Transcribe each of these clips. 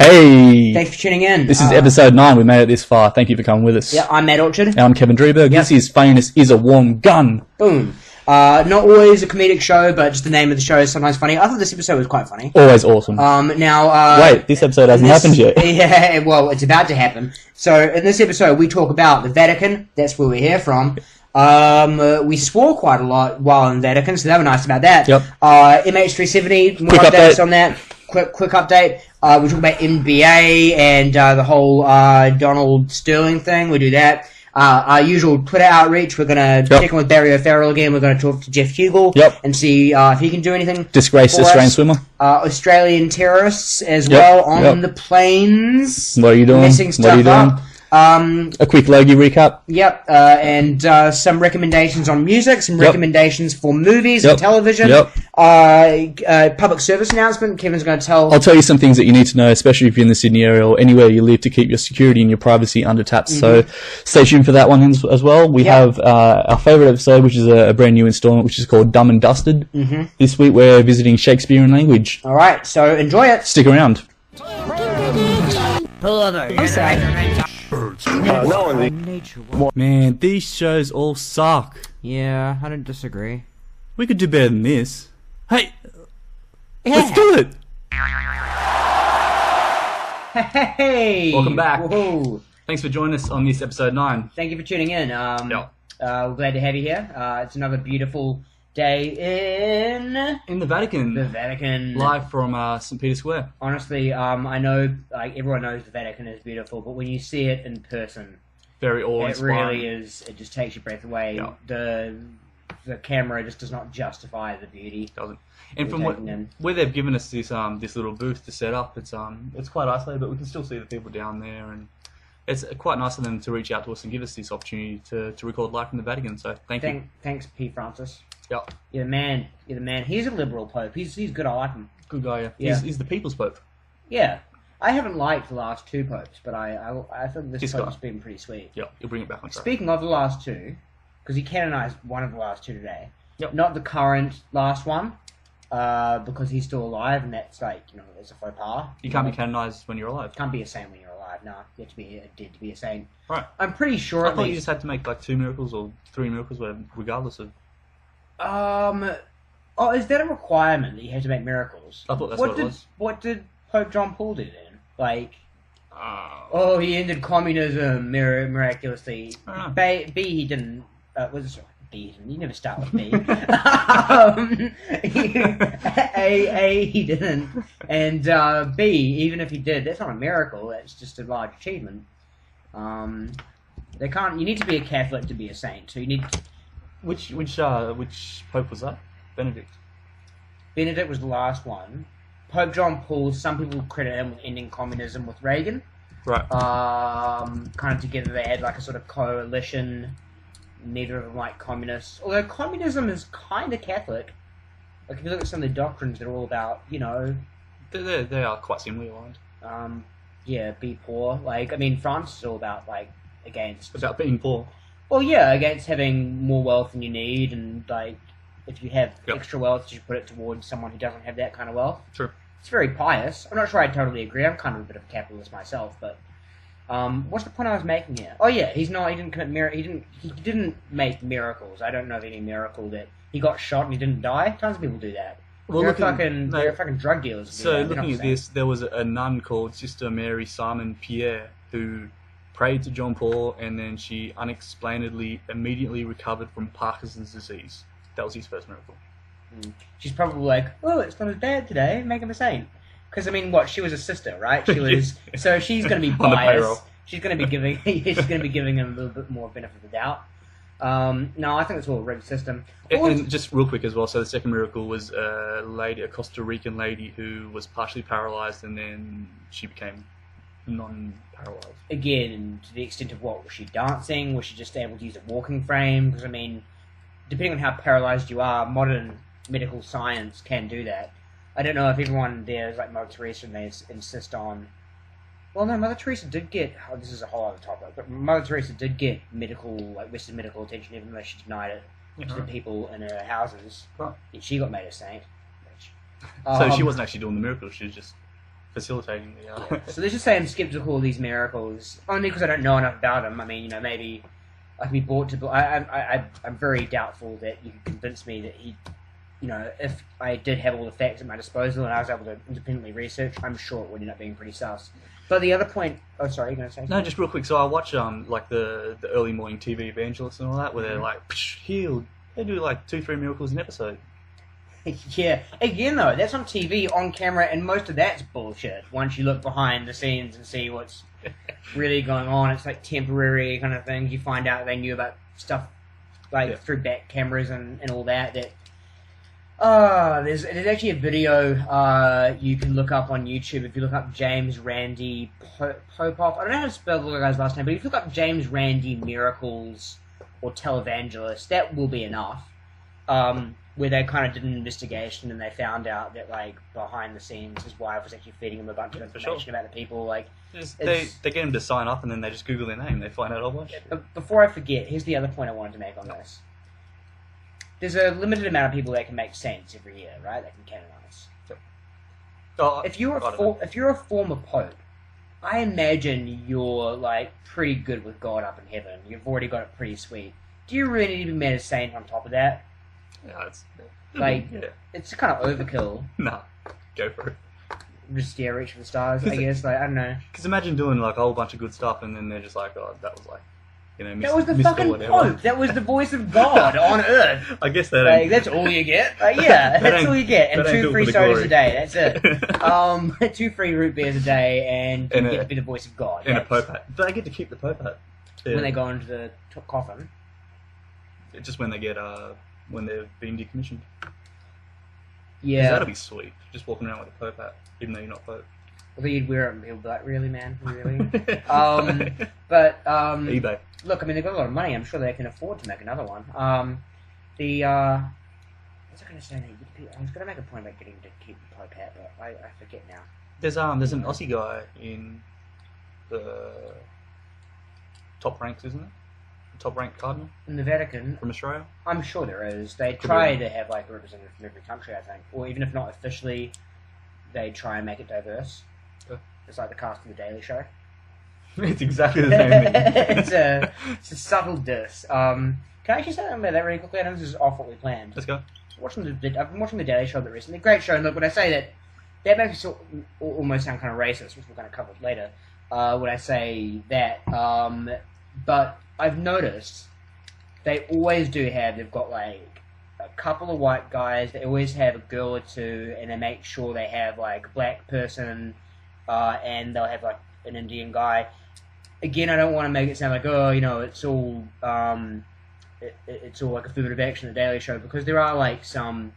Hey! Thanks for tuning in. This is episode 9. We made it this far. Thank you for coming with us. Yeah, I'm Matt Orchard. And I'm Kevin Drieberg. Yep. This is Famous is a Warm Gun. Boom. Not always a comedic show, but just the name of the show is sometimes funny. I thought this episode was quite funny. Always awesome. Wait, this episode hasn't happened yet. Yeah, well, it's about to happen. So, in this episode, we talk about the Vatican. That's where we're here from. We swore quite a lot while in the Vatican, so they were nice about that. Yep. MH370, more Quick updates update on that. Quick update. We talk about NBA and the whole Donald Sterling thing. We do that. Our usual Twitter outreach. We're going to check in with Barry O'Farrell again. We're going to talk to Jeff Hugel and see if he can do anything. Disgraced Australian swimmer. Australian terrorists as well on the plains. What are you doing? Messing stuff up. A quick Logie recap. Yep, and some recommendations on music, some recommendations for movies and television. Public service announcement. Kevin's going to tell. I'll tell you some things that you need to know, especially if you're in the Sydney area or anywhere you live, to keep your security and your privacy under taps. So stay tuned for that one as well. We have our favourite episode, which is a brand new installment, which is called Dumb and Dusted. This week we're visiting Shakespeare and language. All right, so enjoy it. Stick around. Pull over. Man, these shows all suck. Yeah, I don't disagree. We could do better than this. Hey, let's do it. Hey, welcome back. Whoa. Thanks for joining us on this episode 9. Thank you for tuning in. We're glad to have you here. It's another beautiful day in the Vatican. The Vatican, live from St. Peter's Square. Honestly, I know everyone knows the Vatican is beautiful, but when you see it in person, very awe-inspiring. It really is. It just takes your breath away. The camera just does not justify the beauty. It doesn't. And from where they've given us this little booth to set up, it's quite isolated, but we can still see the people down there, and it's quite nice of them to reach out to us and give us this opportunity to record live from the Vatican. So thank you. Thanks, P. Francis. Yep. You're the man. You're the man. He's a liberal pope. He's good. I like him. Good guy. Yeah. He's the people's pope. Yeah. I haven't liked the last two popes, but I think this pope's been pretty sweet. Yeah, you'll bring it back on track. Speaking of the last two, because he canonized one of the last two today. Yep. Not the current last one, because he's still alive, and that's it's a faux pas. You can't be canonized when you're alive. Can't be a saint when you're alive. No, you have to be dead to be a saint. Right. I'm pretty sure. I thought you just had to make 2 miracles or 3 miracles, regardless of. Is that a requirement that you have to make miracles? I thought that's what it was. What did Pope John Paul do then? He ended communism miraculously. B, he didn't. B, you never start with B. A, he didn't. And B, even if he did, that's not a miracle. That's just a large achievement. You need to be a Catholic to be a saint. So you need. Which Pope was that? Benedict. Benedict was the last one. Pope John Paul, some people credit him with ending communism with Reagan. Right. Kind of together they had a sort of coalition. Neither of them like communists. Although communism is kind of Catholic. If you look at some of the doctrines, they're all about, They are quite similarly aligned. Be poor. France is all about, against... About being poor. Well, yeah, against having more wealth than you need, and, if you have extra wealth, you should put it towards someone who doesn't have that kind of wealth. Sure. It's very pious. I'm not sure I totally agree. I'm kind of a bit of a capitalist myself, but... what's the point I was making here? Oh yeah, he didn't commit he didn't make miracles. I don't know of any miracle that he got shot and he didn't die. Tons of people do that. Well, they're fucking drug dealers. So looking at this, there was a nun called Sister Mary Simon Pierre who prayed to John Paul, and then she unexplainedly immediately recovered from Parkinson's disease. That was his first miracle. She's probably like, oh, it's not as bad today. Make him a saint. Because she was a sister, right? She was, so she's going to be biased. She's going to be giving him a little bit more benefit of the doubt. No, I think it's all a rigged system. And just real quick as well. So the second miracle was a Costa Rican lady who was partially paralyzed, and then she became non-paralyzed. Again, to the extent of what was she dancing? Was she just able to use a walking frame? Because depending on how paralyzed you are, modern medical science can do that. I don't know if everyone there is like Mother Teresa and they insist on... Well, no, Mother Teresa did get... Oh, this is a whole other topic, but Mother Teresa did get Western medical attention, even though she denied it to the people in her houses. Right. And she got made a saint. So she wasn't actually doing the miracle, she was just... facilitating the. So let's just say I'm skeptical of these miracles, only because I don't know enough about them. I mean, maybe I can be brought to. I'm very doubtful that you can convince me that he, if I did have all the facts at my disposal and I was able to independently research, I'm sure it would end up being pretty sus. But the other point, oh sorry, you're going to say something? No, just real quick. So I watch like the early morning TV evangelists and all that, where they're like healed. They do like 2-3 miracles an episode. Yeah, again though, that's on TV, on camera, and most of that's bullshit. Once you look behind the scenes and see what's really going on, it's like temporary kind of things. You find out they knew about stuff through back cameras and all that. There's actually a video you can look up on YouTube if you look up James Randi Popoff. I don't know how to spell the guy's last name, but if you look up James Randi miracles or televangelists, that will be enough. Where they kind of did an investigation and they found out that, like, behind the scenes, his wife was actually feeding him a bunch of information about the people. Like, they get him to sign up and then they just Google their name. They find out a whole bunch. But before I forget, here's the other point I wanted to make on this. There's a limited amount of people that can make saints every year, right? That can canonize. If you're a former pope, I imagine you're, like, pretty good with God up in heaven. You've already got it pretty sweet. Do you really need to be made a saint on top of that? Yeah, it's kind of overkill. Nah, go for it. Just reach for the stars, I guess. Like, I don't know. Because imagine doing like a whole bunch of good stuff, and then they're just like, "Oh, that was like, that was the fucking Pope. That was the voice of God on Earth." I guess that. That's all you get. That's all you get, and 2 free sodas a day. That's it. 2 free root beers a day, and you get to be the voice of God. And a Pope hat. But they get to keep the Pope hat when they go into the coffin. It's just when they get when they've been decommissioned. Yeah. That'll be sweet. Just walking around with a Pope hat, even though you're not Pope. Although you'd wear it and people would be like, really, man? Really? eBay. Look, I mean, they've got a lot of money. I'm sure they can afford to make another one. What's I going to say? I was going to make a point about getting to keep the Pope hat, but I forget now. There's an Aussie guy in the top ranks, isn't it? Top-ranked cardinal? In the Vatican? From Australia? I'm sure there is. They try to have like a representative from every country, I think. Or even if not officially, they try and make it diverse. Okay. It's like the cast of The Daily Show. It's exactly the same thing. it's a subtle diss. Can I actually say something about that really quickly? I know this is off what we planned. Let's go. I've been watching The Daily Show a bit recently. Great show. And look, when I say that makes me almost sound kind of racist, which we're going to cover later, when I say that. But I've noticed they always they've got like a couple of white guys, they always have a girl or two, and they make sure they have like a black person, and they'll have like an Indian guy. Again, I don't want to make it sound like, it's all it's all like affirmative action at the Daily Show, because there are like some,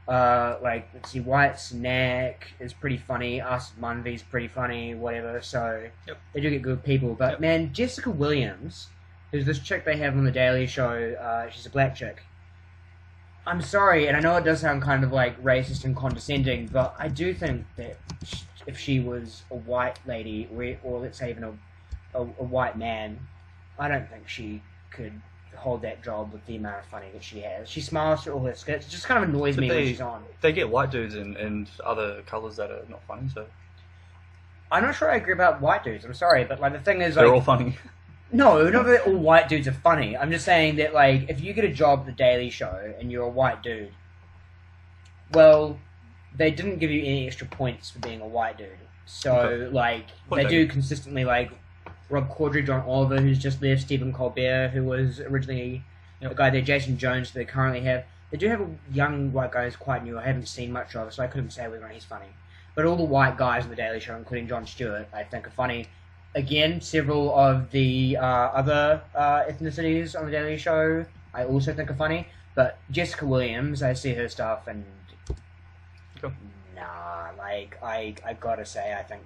let's see, White Snack is pretty funny, Us Munvy's pretty funny, whatever, so they do get good people. But man, Jessica Williams, who's this chick they have on the Daily Show, she's a black chick. I'm sorry, and I know it does sound kind of like racist and condescending, but I do think that if she was a white lady, or let's say even a white man, I don't think she could hold that job with the amount of funny that she has. She smiles through all her skits. It just kind of annoys me when she's on. They get white dudes and other colours that are not funny, so... I'm not sure I agree about white dudes, I'm sorry, but like the thing is, they're all funny. No, not that all white dudes are funny. I'm just saying that, like, if you get a job at The Daily Show and you're a white dude, well, they didn't give you any extra points for being a white dude. So, like, they do consistently, like, Rob Corddry, John Oliver, who's just left, Stephen Colbert, who was originally a guy there, Jason Jones, who they currently have. They do have a young white guy who's quite new. I haven't seen much of, so I couldn't say whether or not he's funny. But all the white guys on The Daily Show, including Jon Stewart, I think are funny. Again, several of the other ethnicities on The Daily Show I also think are funny. But Jessica Williams, I see her stuff and... Nah, like, I gotta say, I think...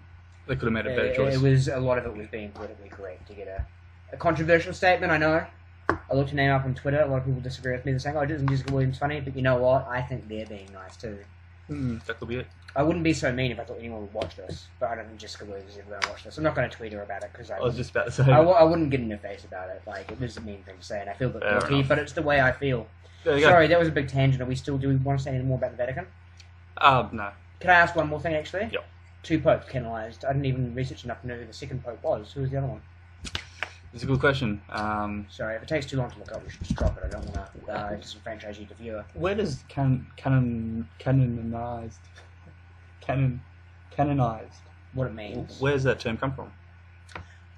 They could have made a better choice. A lot of it was being politically correct to get a controversial statement, I know. I looked her name up on Twitter, a lot of people disagree with me. They're saying, oh, isn't Jessica Williams funny? But you know what? I think they're being nice too. That could be it. I wouldn't be so mean if I thought anyone would watch this, but I don't think Jessica Williams is ever going to watch this. I'm not going to tweet her about it, because I was just about to say I wouldn't get in her face about it. Like, it was a mean thing to say, and I feel a bit guilty, but it's the way I feel. Sorry, that was a big tangent. Do we want to say any more about the Vatican? No. Can I ask one more thing, actually? Yep. 2 popes canonized. I didn't even research enough to know who the second pope was. Who was the other one? It's a good question. Sorry, if it takes too long to look up, we should just drop it. I don't want to disenfranchise you, the viewer. Where does canonized? What it means. Where does that term come from?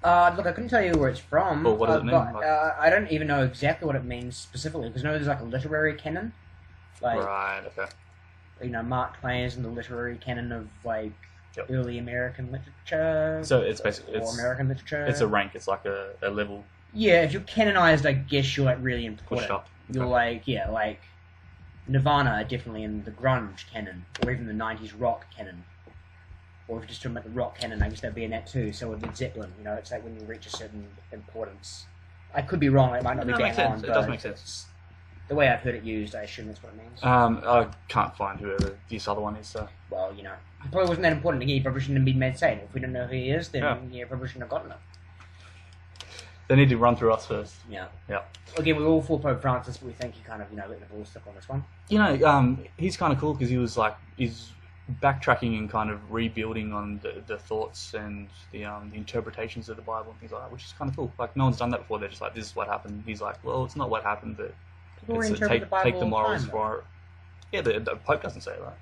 Look, I couldn't tell you where it's from. Or what does it mean? I don't even know exactly what it means specifically, because there's like a literary canon. Like, right, okay. You know, Mark Twain is in the literary canon of, like, early American literature. So it's basically... American literature. It's a rank, it's like a level. Yeah, if you're canonized, I guess you're, like, really important. Pushed up. You're, like, Nirvana are definitely in the grunge canon, or even the 90s rock canon. Or if you're just talking about the rock canon, I guess that'd be in that too. So with Led Zeppelin, you know, it's like when you reach a certain importance. I could be wrong, it might not be bang on. It does make sense. The way I've heard it used, I assume that's what it means. I can't find whoever this other one is, so... Well, you know, it probably wasn't that important. He probably shouldn't have been made saint. If we don't know who he is, then probably shouldn't have gotten it. They need to run through us first. Yeah. Yeah. Again, we're all for Pope Francis, but we think he kind of, let the ball slip on this one. You know, he's kind of cool because he was like, he's backtracking and kind of rebuilding on the thoughts and the interpretations of the Bible and things like that, which is kind of cool. Like, no one's done that before. They're just like, this is what happened. He's like, well, it's not what happened, but take the morals for it. Yeah, the Pope doesn't say that.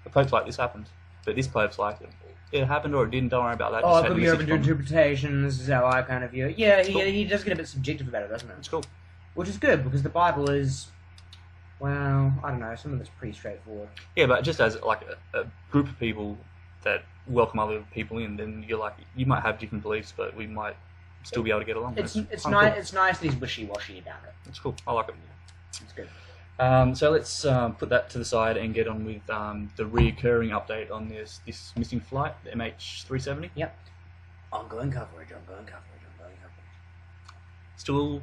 The Pope's like, this happened. But this Pope's like, it happened or it didn't, don't worry about that. It could be open to interpretation. This is how I kind of view it. Yeah, he does get a bit subjective about it, doesn't it? It's cool. Which is good, because the Bible is, well, I don't know, some of it's pretty straightforward. Yeah, but just as like a group of people that welcome other people in, then you're like, you might have different beliefs, but we might still be able to get along. It's nice. Cool. It's nice that he's wishy-washy about it. It's cool. I like it. It's good. So let's put that to the side and get on with the reoccurring update on this missing flight, the MH370. Yep. Ongoing coverage. Still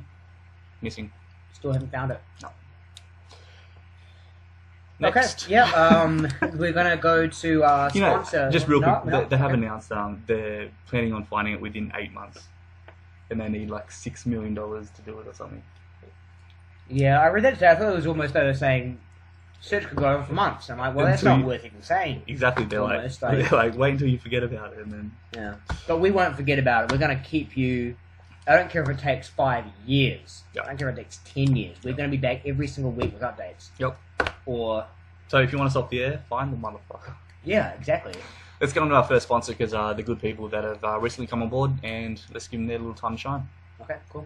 missing. Still haven't found it. No. Next. Okay. Yeah. We're gonna go to our sponsor. Just real quick, they have announced they're planning on finding it within 8 months, and they need like $6 million to do it or something. Yeah, I read that today. I thought it was almost they were saying search could go on for months. I'm like, well, that's not worth even saying. Exactly. They're like, wait until you forget about it, and then. Yeah. But we won't forget about it. We're going to keep you. I don't care if it takes 5 years. Yep. I don't care if it takes 10 years. We're going to be back every single week with updates. Yep. So if you want us off the air, find the motherfucker. Yeah, exactly. Let's get on to our first sponsor because the good people that have recently come on board, and let's give them their little time to shine. Okay, cool.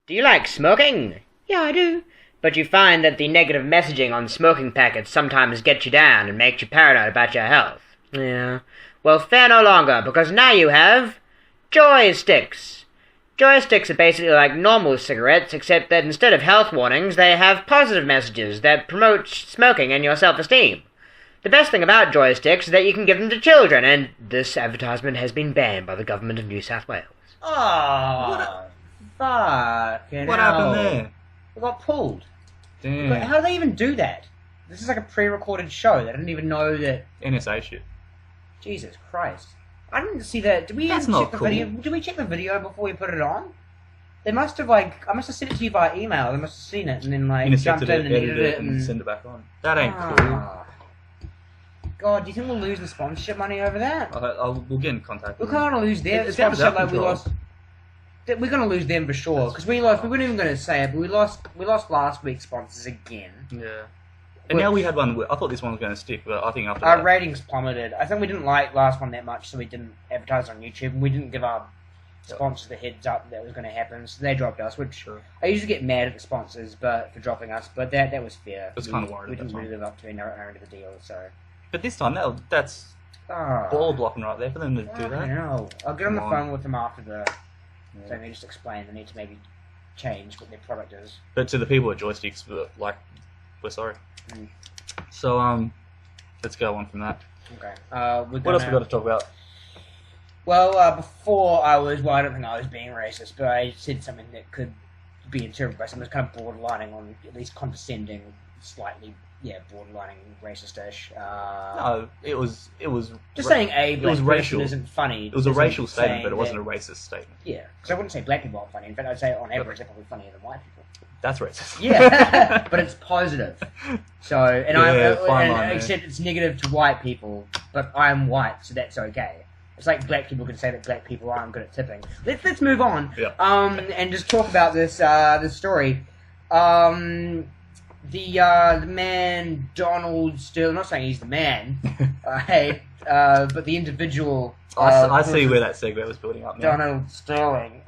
Do you like smoking? Yeah, I do. But you find that the negative messaging on smoking packets sometimes gets you down and makes you paranoid about your health. Yeah. Well, fear no longer, because now you have Joy Sticks. Joy Sticks are basically like normal cigarettes, except that instead of health warnings, they have positive messages that promote smoking and your self-esteem. The best thing about Joy Sticks is that you can give them to children, and this advertisement has been banned by the government of New South Wales. Oh, fucking What happened there? We got pulled. Damn. How do they even do that? This is like a pre-recorded show. They didn't even know that. NSA shit. Jesus Christ! I didn't see that. Did we That's check not the cool. video? Did we check the video before we put it on? They must have I must have sent it to you via email. They must have seen it and then jumped in and edited it and send it back on. That ain't cool. God, do you think we'll lose the sponsorship money over that? We'll get in contact. We're kind of lose their sponsorship. Like we lost. We're going to lose them for sure because we lost. We weren't even going to say it, but we lost last week's sponsors again. Yeah. And now we had one. I thought this one was going to stick, but I think after our that, ratings plummeted. I think we didn't like last one that much, so we didn't advertise on YouTube, and we didn't give our sponsors the heads up that was going to happen. So they dropped us, which I usually get mad at the sponsors, for dropping us. But that was fair. I was kind of worried. We didn't really live up to our end of the deal, so. But this time, that's ball blocking right there for them to do that. No, I'll get on the phone with them after the. So they just explain they need to maybe change what their product is. But to the people at Joysticks, we're sorry. So let's go on from that. Okay. What else we got to talk about? Well, before I don't think I was being racist, but I said something that could be interpreted by someone that's kind of borderlining on at least condescending, slightly borderline racist-ish. No, it was Just saying a black person racial. isn't funny. It was a racial statement, but it wasn't a racist statement. Yeah, because I wouldn't say black people are funny. In fact, I'd say on average they're probably funnier than white people. That's racist. Yeah, but it's positive. So, and fine line, except it's negative to white people, but I'm white, so that's okay. It's like black people can say that black people aren't good at tipping. Let's move on. Yeah. And just talk about this story. The man Donald Sterling. I'm not saying he's the man. But the individual. I see where that segue was building up now. Donald Sterling.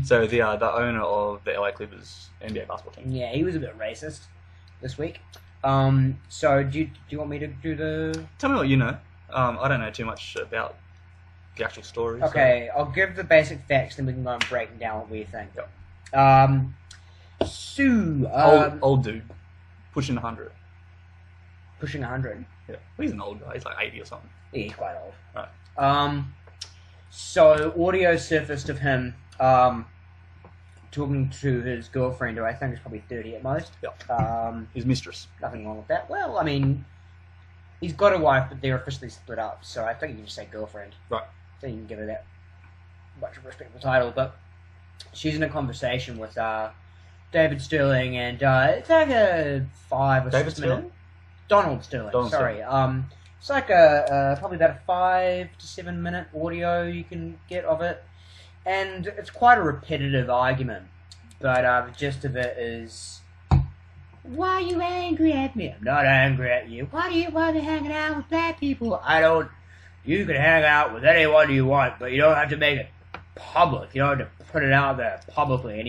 So the owner of the LA Clippers NBA basketball team. Yeah, he was a bit racist this week. So do you want me to do the? Tell me what you know. I don't know too much about the actual story. Okay, I'll give the basic facts, then we can go and break down what we think. Yep. Sue. Old dude, pushing 100. Pushing 100. Yeah, well, he's an old guy. He's like 80 or something. Yeah, he's quite old. Right. So audio surfaced of him talking to his girlfriend, who I think is probably 30 at most. Yep. His mistress. Nothing wrong with that. Well, I mean, he's got a wife, but they're officially split up, so I think you can just say girlfriend. Right. So you can give her that much of a respectful title, but she's in a conversation with David Sterling, and it's like a 5 or 6 minute. Donald Sterling. Sorry. It's like probably about a 5 to 7 minute audio you can get of it, and it's quite a repetitive argument. But the gist of it is, why are you angry at me? I'm not angry at you. Why do you want to hang out with black people? I don't. You can hang out with anyone you want, but you don't have to make it public. You don't have to put it out there publicly. And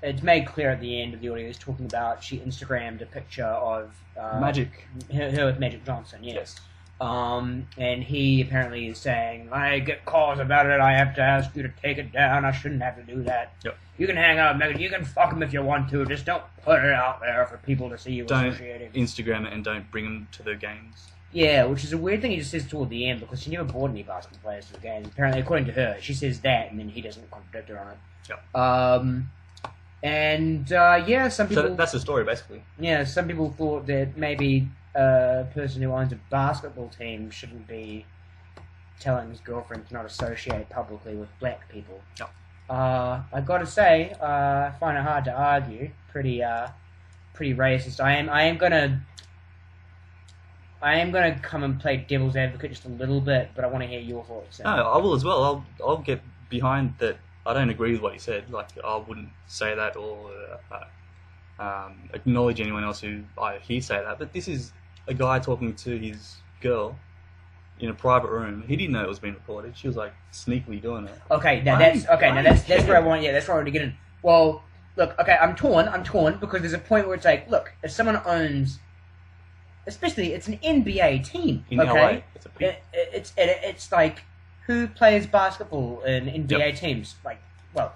it's made clear at the end of the audio, he's talking about, she Instagrammed a picture of Magic. Her with Magic Johnson, yes. And he apparently is saying, I get calls about it, I have to ask you to take it down, I shouldn't have to do that. Yep. You can hang out with Megan, you can fuck him if you want to, just don't put it out there for people to see you Don't associated. Instagram it and don't bring them to the games. Yeah, which is a weird thing he just says toward the end, because she never brought any basketball players to the games. Apparently, according to her, she says that, and then he doesn't contradict her on it. Yep. Some people... So that's the story, basically. Yeah, some people thought that maybe a person who owns a basketball team shouldn't be telling his girlfriend to not associate publicly with black people. No. I gotta say, I find it hard to argue. Pretty racist. I am gonna come and play devil's advocate just a little bit, but I want to hear your thoughts. No, I will as well. I'll get behind that. I don't agree with what he said. Like, I wouldn't say that or acknowledge anyone else who I hear say that. But this is a guy talking to his girl in a private room. He didn't know it was being recorded. She was like sneakily doing it. Okay, that's where I want. Yeah, that's where I want to get in. Well, look, okay, I'm torn because there's a point where it's like, look, if someone owns, especially it's an NBA team, In okay, LA, it's like, who plays basketball in NBA teams? Like, well,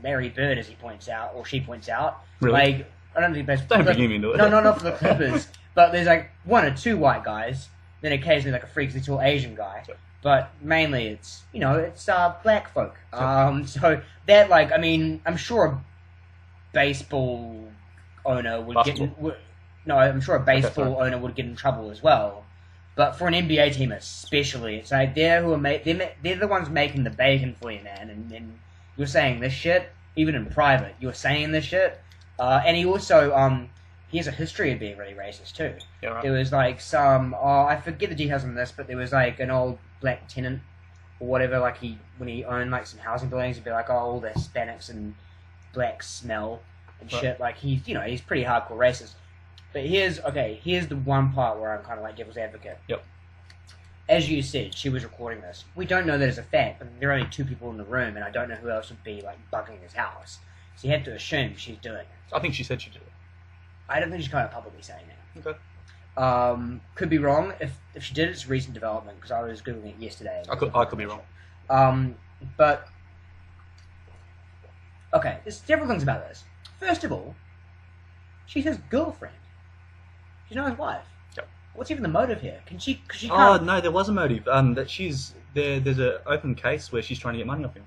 Larry Bird, as he points out, or she points out. Really? Like, I don't think there's... Don't bring him into it. No, not for the Clippers. But there's like 1 or 2 white guys, then occasionally like a freakishly tall Asian guy. Sure. But mainly it's, it's black folk. Sure. So that, like, I mean, I'm sure a baseball owner would I'm sure a baseball owner would get in trouble as well. But for an NBA team especially, it's like they're the ones making the bacon for you, man. And you're saying this shit, even in private, you're saying this shit. And he also, he has a history of being really racist too. Yeah, right. There was like some, I forget the details on this, but there was like an old black tenant or whatever, like when he owned like some housing buildings, he'd be like, oh, all the Hispanics and blacks smell and shit. Like he's pretty hardcore racist. But here's the one part where I'm kind of like devil's advocate. Yep. As you said, she was recording this. We don't know that as a fact, but there are only 2 people in the room, and I don't know who else would be like bugging his house. So you have to assume she's doing it. I think she said she did it. I don't think she's kind of publicly saying that. Okay. Could be wrong. If she did, it's a recent development, because I was Googling it yesterday. I could be wrong. But, okay, there's several things about this. First of all, she's his girlfriend. She's not his wife. Yep. What's even the motive here? Can she Oh, no, there was a motive. That there's an open case where she's trying to get money off him.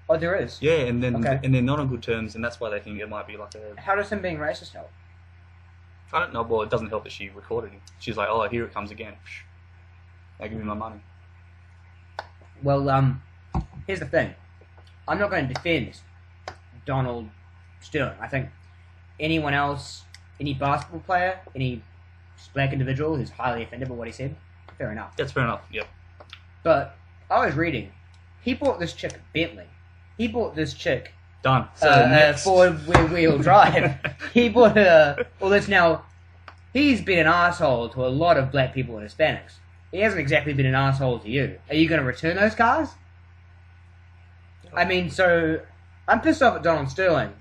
Oh, there is? Yeah, and then Okay. and they're not on good terms, and that's why they think it might be like a... How does him being racist help? I don't know. Well, it doesn't help that she recorded him. She's like, "Oh, here it comes again. They give me my money." Well, here's the thing. I'm not going to defend Donald Sterling. I think anyone else, any basketball player, any black individual who's highly offended by what he said, fair enough. That's fair enough. Yep. But I was reading. He bought this chick a Bentley. He bought this chick Done. So next. four-wheel drive. He bought her. Well, that's now. He's been an asshole to a lot of black people and Hispanics. He hasn't exactly been an asshole to you. Are you going to return those cars? I mean, so I'm pissed off at Donald Sterling,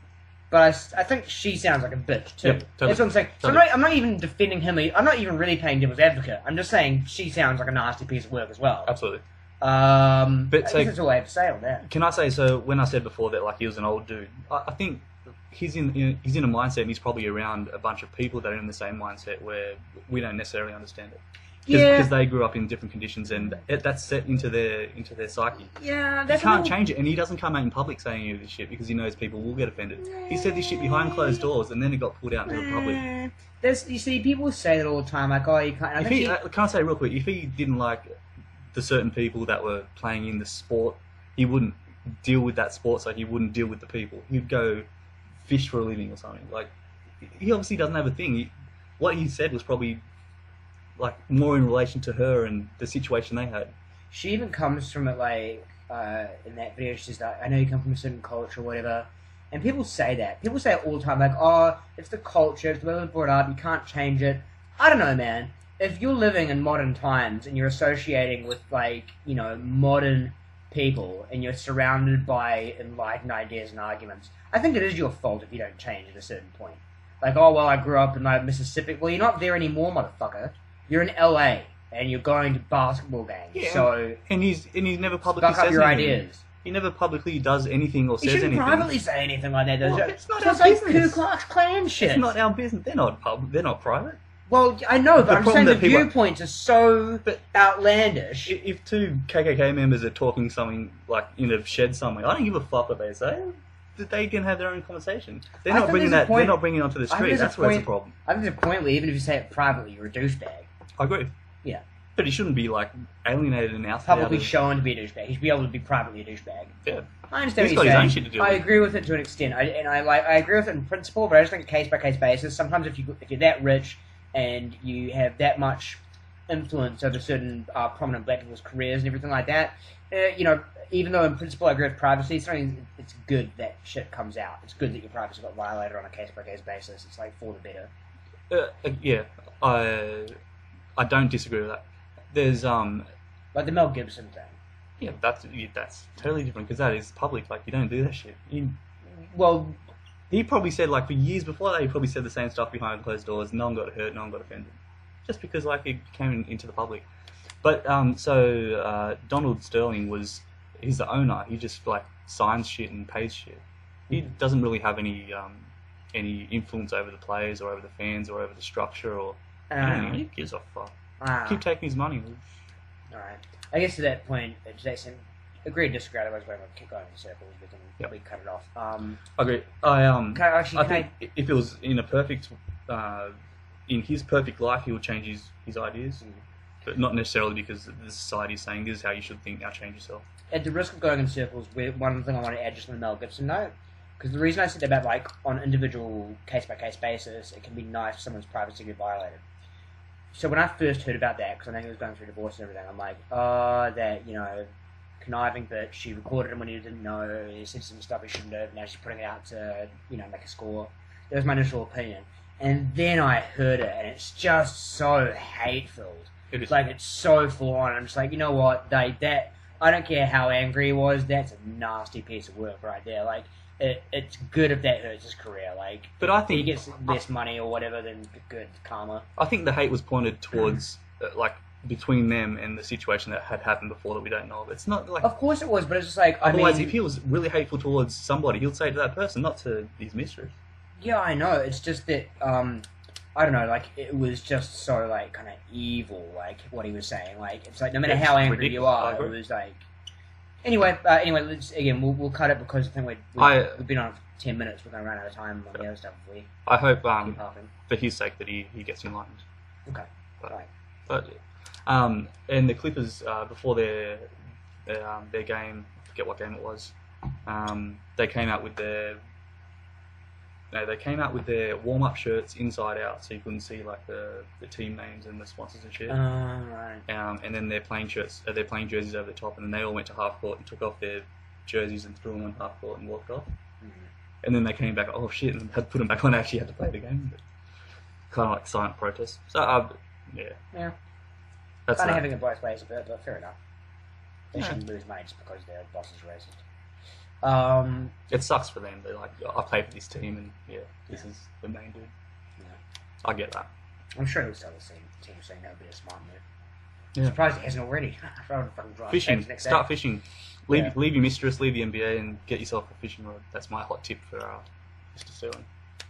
but I think she sounds like a bitch too. Yep, totally. That's what I'm saying. So Totally. I'm not even defending him. I'm not even really playing devil's advocate. I'm just saying she sounds like a nasty piece of work as well. Absolutely. But so- I guess that's all I have to say on that. Can I say so? When I said before that, like, he was an old dude, I think he's in a mindset, and he's probably around a bunch of people that are in the same mindset where we don't necessarily understand it. Because they grew up in different conditions, and that's set into their psyche. Yeah, He that's can't change it, and he doesn't come out in public saying any of this shit because he knows people will get offended. He said this shit behind closed doors, and then it got pulled out into the public. You see, people say that all the time, like, oh, you can't. Can I say real quick, if he didn't like the certain people that were playing in the sport, he wouldn't deal with that sport, so he wouldn't deal with the people. He'd go fish for a living or something. Like, he obviously doesn't have a thing. What he said was probably like more in relation to her and the situation they had. She even comes from it, like, in that video, she's like, I know you come from a certain culture or whatever. And people say that. People say it all the time, like, oh, it's the culture, it's the way we're brought up, you can't change it. I don't know, man. If you're living in modern times and you're associating with, like, you know, modern people and you're surrounded by enlightened ideas and arguments, I think it is your fault if you don't change at a certain point. Like, oh, well, I grew up in, like, Mississippi. Well, you're not there anymore, motherfucker. You're in LA and you're going to basketball games. Yeah, so and he's never publicly buck up says your anything. ideas. He never publicly does anything or He says shouldn't anything. privately say anything like that, does Well, it? it's not Just our like business. Ku Klux Klan shit. It's not our business. They're not private. Well, I know, but The I'm problem saying the that people- viewpoints are so outlandish. If two KKK members are talking something like in a shed somewhere, I don't give a fuck what they say. They can have their own conversation. They're I not think bringing there's a that. point- They're not bringing it onto the I think street. there's a That's where it's a point- problem. I think there's a point where even if you say it privately, you're a douchebag. I agree. Yeah. But he shouldn't be like alienated and out. Publicly shown to be a douchebag. He should be able to be privately a douchebag. Yeah. I understand He's what got you're his own saying. shit to deal I with. agree with it to an extent. I agree with it in principle, but I just think case by case basis. Sometimes if you're that rich and you have that much influence over certain prominent black people's careers and everything like that, you know, even though in principle I agree with privacy, it's good that shit comes out. It's good that your privacy got violated on a case by case basis. It's like for the better. Yeah. I don't disagree with that. There's Like the Mel Gibson thing. yeah, that's totally different because that is public. Like, you don't do that shit. Well, He probably said, like, for years before that, he probably said the same stuff behind closed doors. No one got hurt, no one got offended. Just because, like, it came into the public. But, Donald Sterling he's the owner. He just, like, signs shit and pays shit. He doesn't really have any influence over the players or over the fans or over the structure or anything. He gives a fuck. Keep taking his money. Alright. I guess to that point, Jason, agree to disagree, otherwise we're going to keep going in circles. We can probably cut it off. I agree. I think if it was in a perfect, in his perfect life, he would change his ideas, but not necessarily because the society is saying this is how you should think. Now change yourself. At the risk of going in circles, one thing I want to add just on the Mel Gibson note, because the reason I said about like on individual case by case basis, it can be nice for someone's privacy to be violated. So when I first heard about that, because I know he was going through divorce and everything, I'm like, oh, that, you know, conniving bitch, she recorded him when he didn't know, he said some stuff he shouldn't have, now she's putting it out to, you know, make a score. That was my initial opinion. And then I heard it, and it's just so hate-filled. It is. Like, it's so full-on. I'm just like, you know what, I don't care how angry he was, that's a nasty piece of work right there. Like, it's good if that hurts his career. Like, but I if think he gets less money or whatever, then good karma. I think the hate was pointed towards like between them and the situation that had happened before that we don't know of. It's not like Of course it was, but it's just like, otherwise, if he was really hateful towards somebody, he'll say to that person, not to his mistress. Yeah, I know. It's just that I don't know. Like, it was just so like kind of evil. Like what he was saying. Like, it's like no matter It's how angry ridiculous. you are, I agree. it was like Anyway, we'll cut it because I think we've been on for 10 minutes. We're going to run out of time on the other stuff if we I hope, keep harping. for his sake, that he gets enlightened. Okay, right. But and the Clippers, before their game, I forget what game it was, they came out with their warm-up shirts inside out, so you couldn't see like the team names and the sponsors and shit. Right. And then their playing jerseys over the top, and then they all went to half court and took off their jerseys and threw them on half court and walked off. Mm-hmm. And then they came back, oh shit, and had to put them back on. Actually, had to play the game, but kind of like silent protest. So Yeah. that's Kind of that. having it both ways a bit, but fair enough. They shouldn't lose money just because their boss is racist. It sucks for them. They're like, I play for this team, and this is the main dude. Yeah. I get that. I'm sure he'll sell the team saying that would be a smart move. Yeah. I'm surprised he hasn't already. Fucking drive Fishing. next Start day. fishing. Leave your mistress, leave the NBA, and get yourself a fishing rod. That's my hot tip for Mr. Sterling.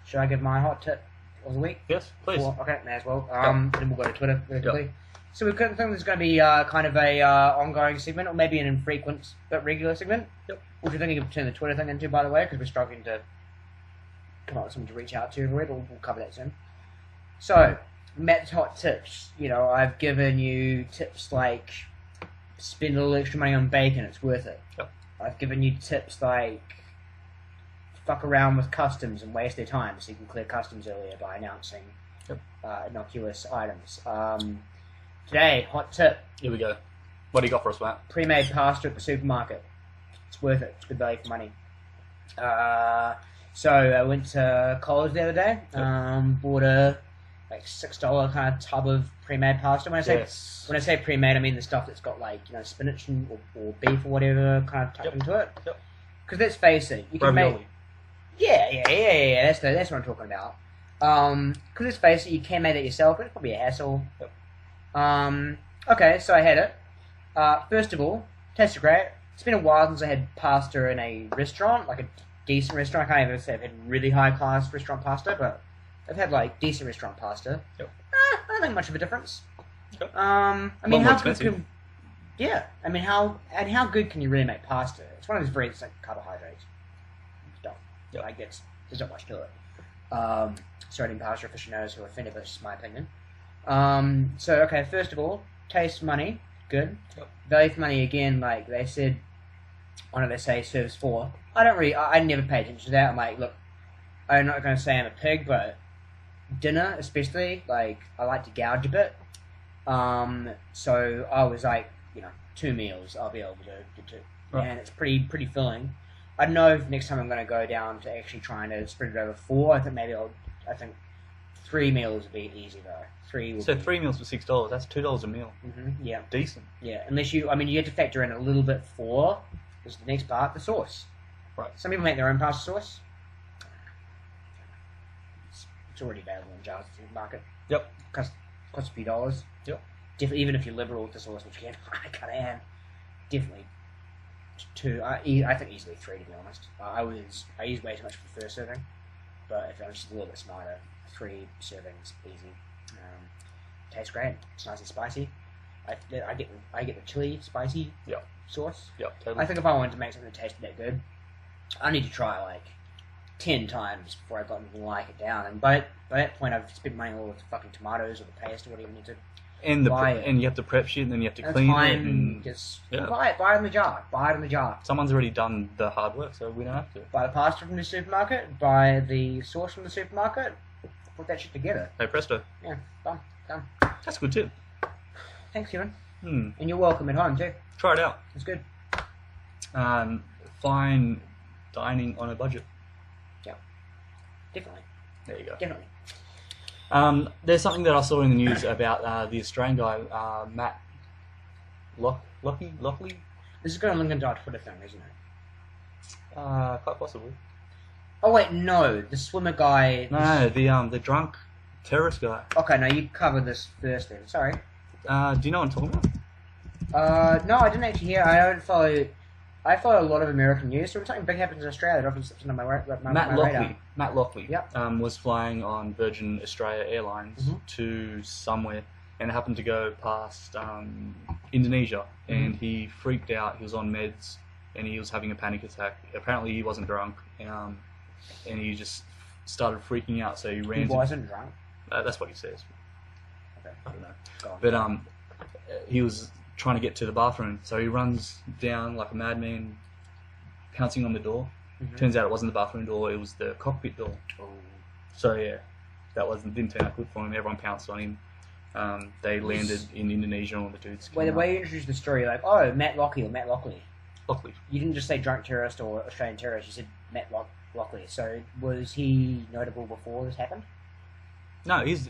Should I give my hot tip of the week? Yes, please. Okay, may as well. Then we'll go to Twitter very quickly. So we think there's going to be kind of a ongoing segment, or maybe an infrequent but regular segment. Yep. Which we're thinking of turning the Twitter thing into, by the way, because we're struggling to come up with someone to reach out to everywhere, but we'll cover that soon. So, Matt's hot tips. I've given you tips like spend a little extra money on bacon, it's worth it. Yep. I've given you tips like fuck around with customs and waste their time so you can clear customs earlier by announcing innocuous items. Today, hot tip. Here we go. What do you got for us, Matt? Pre-made pasta at the supermarket. It's worth it. It's good value for money. So I went to college the other day. Bought a $6 kind of tub of pre-made pasta. When I say pre-made, I mean the stuff that's got spinach or beef or whatever kind of tucked into it. Yep. Because let's face it, you can Ravioli. make. Yeah. That's what I'm talking about. Because let's face it, you can make it yourself, but it's probably a hassle. Yep. Okay, so I had it. First of all, tasted great. It's been a while since I had pasta in a restaurant, like a decent restaurant. I can't even say I've had really high-class restaurant pasta, but I've had decent restaurant pasta. Yep. I don't think much of a difference. Yep. I mean, More how expensive. good? I mean, how good can you really make pasta? It's one of those very carbohydrates stuff. Yep. There's not much to it. Sorry, pasta aficionados who are offended, but it's just my opinion. So okay, first of all, taste money, good. Yep. Value for money again, like they said. Why don't they say serves 4? I never pay attention to that. I'm like, look, I'm not going to say I'm a pig, but dinner especially, I like to gouge a bit. So I was like, 2 meals I'll be able to get to, right. And it's pretty filling. I don't know if next time I'm going to go down to actually trying to spread it over 4. I think 3 meals would be easy though. 3 meals for $6. That's $2 a meal. Mm-hmm, yeah. Decent. Yeah, unless you have to factor in a little bit for, is the next part, the sauce. Right. Some people make their own pasta sauce. It's already available in jars at the supermarket. Yep. Costs a few dollars. Yep. Even if you're liberal with the sauce, which again, I kind of am. Definitely 2. I think easily 3 to be honest. I use way too much for the first serving, but if I'm just a little bit smarter, 3 servings easy. Tastes great. It's nice and spicy. I get the chili spicy sauce. Yep. Totally. I think if I wanted to make something that tasted that good, I need to try 10 times before I've got anything like it down. And by that point, I've spent money on all the fucking tomatoes or the paste or whatever you need to. And and you have to prep shit, and then you have to clean it. And just buy it in the jar. Buy it in the jar. Someone's already done the hard work, so we don't have to. Buy the pasta from the supermarket. Buy the sauce from the supermarket. Put that shit together. Hey, presto. Yeah, done. That's a good tip. Thanks, Kevin. And you're welcome at home too. Try it out. It's good. Fine dining on a budget. Yeah, definitely. There you go. Definitely. There's something that I saw in the news about the Australian guy, Matt Lockley? This is going to link into our Twitter thing, isn't it? Quite possibly. Oh wait, no, the swimmer guy. No, the drunk terrorist guy. Okay, no, you covered this first then. Sorry. Do you know what I'm talking about? No, I didn't actually hear. I follow a lot of American news. So when something big happens in Australia, it often slips into my radar. Matt Lockley. Yep. Was flying on Virgin Australia Airlines to somewhere, and happened to go past Indonesia, and he freaked out. He was on meds, and he was having a panic attack. Apparently, he wasn't drunk, and he just started freaking out. So he ran. He wasn't drunk. That's what he says. Okay. I don't know. Go on. But he was trying to get to the bathroom, so he runs down like a madman, pouncing on the door. Turns out it wasn't the bathroom door; it was the cockpit door. Oh. So yeah, didn't turn out good for him. Everyone pounced on him. They landed in Indonesia, and all the dudes. Well, the way you introduced the story, like, oh, Matt Lockley or Matt Lockley. Lockley. You didn't just say drunk terrorist or Australian terrorist. You said Matt Lockley. So was he notable before this happened? No, he's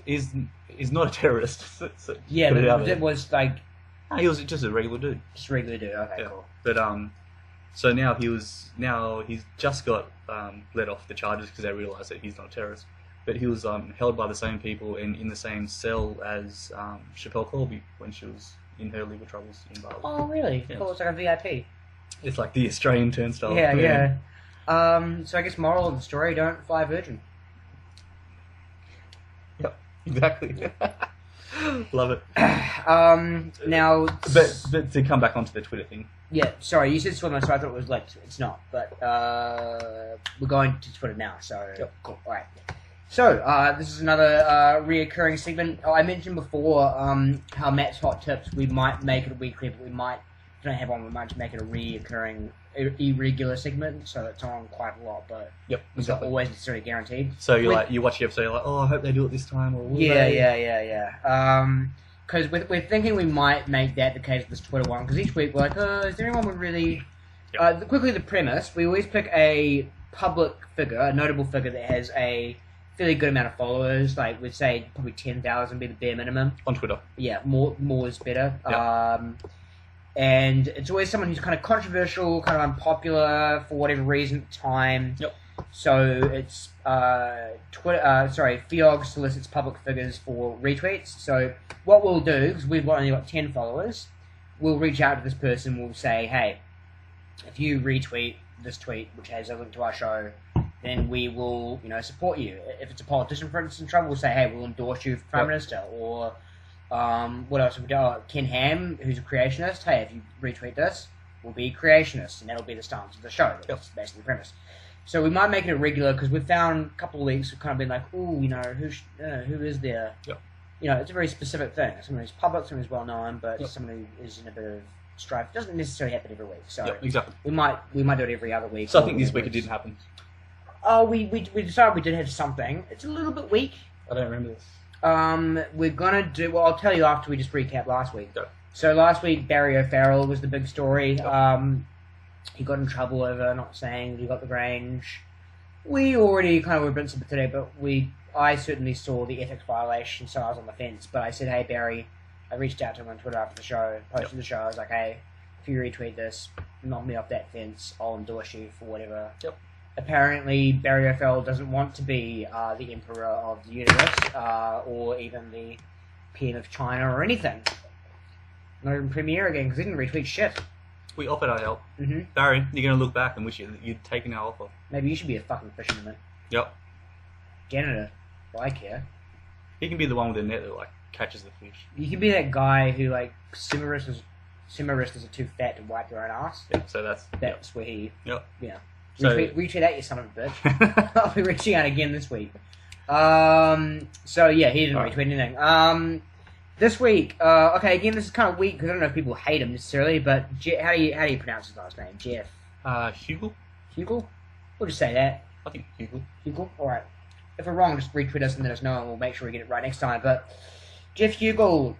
not a terrorist. So Yeah, but it was like. No, he was just a regular dude. Just a regular dude. Okay, yeah. cool. But so now he's just got let off the charges because they realised that he's not a terrorist. But he was held by the same people and in the same cell as Chappelle Colby when she was in her legal troubles in Bali. Oh, really? Yeah. Cool. It's like a VIP. It's like the Australian turnstile. Yeah. So I guess moral of the story: don't fly Virgin. Yep, exactly. Love it. Now, but to come back onto the Twitter thing. Yeah, sorry, you said swimmer, so I thought it was late. It's not, but we're going to Twitter now. So yep. Cool. All right. So this is another reoccurring segment. I mentioned before how Matt's hot tips. We might make it a weekly, but we might don't have one. We might just make it a reoccurring, irregular segment, so it's on quite a lot, but yep, it's not always necessarily guaranteed. So you watch the episode, you're like, oh, I hope they do it this time, or yeah. Because we're thinking we might make that the case with this Twitter one, because each week we're like, is there anyone would really... Yep. Quickly, the premise, we always pick a public figure, a notable figure that has a fairly good amount of followers, like we'd say probably 10,000 be the bare minimum. On Twitter. Yeah, more is better. Yep. And it's always someone who's kind of controversial, kind of unpopular for whatever reason at the time. Yep. So it's Fiog solicits public figures for retweets. So what we'll do, because we've only got 10 followers, we'll reach out to this person. We'll say, hey, if you retweet this tweet, which has a link to our show, then we will, support you. If it's a politician, for instance, in trouble, we'll say, hey, we'll endorse you for Prime Minister. Or what else have we done? Ken Ham, who's a creationist. Hey, if you retweet this, we'll be creationists, and that'll be the stance of the show. That's basically the premise. So we might make it a regular, because we've found a couple of weeks we've kind of been like, ooh, who is there? Yep. It's a very specific thing. Someone who's public, someone who's well known, but Yep. someone who is in a bit of strife. It doesn't necessarily happen every week. So exactly. we might do it every other week. So I think this week it didn't happen. Oh, we decided we did have something. It's a little bit weak. I don't remember this. We're gonna do. Well, I'll tell you after we just recap last week. Go. So last week, Barry O'Farrell was the big story. Yep. He got in trouble over not saying that he got the Grange. We already kind of were been it today, but I certainly saw the ethics violation, so I was on the fence. But I said, hey, Barry, I reached out to him on Twitter after the show, posted the show. I was like, hey, if you retweet this, knock me off that fence, I'll endorse you for whatever. Yep. Apparently, Barry O'Farrell doesn't want to be the Emperor of the Universe, or even the PM of China or anything. Not even Premier again, because he didn't retweet shit. We offered our help. Mm-hmm. Barry, you're going to look back and wish you'd taken our offer. Maybe you should be a fucking fisherman. Yep. Janitor. Well, I care. He can be the one with the net that catches the fish. You can be that guy who sumo wrestlers are too fat to wipe their own ass. Yeah, so that's where he. Yep. Yeah. So, retweet that, you son of a bitch. I'll be reaching out again this week. So yeah, he didn't retweet anything. This week, okay, again, this is kind of weak because I don't know if people hate him necessarily, but how do you pronounce his last name? Jeff. Hugel. Hugel? We'll just say that. I think Hugel. Hugel. All right. If we're wrong, just retweet us and let us know, and we'll make sure we get it right next time. But Jeff Hugel,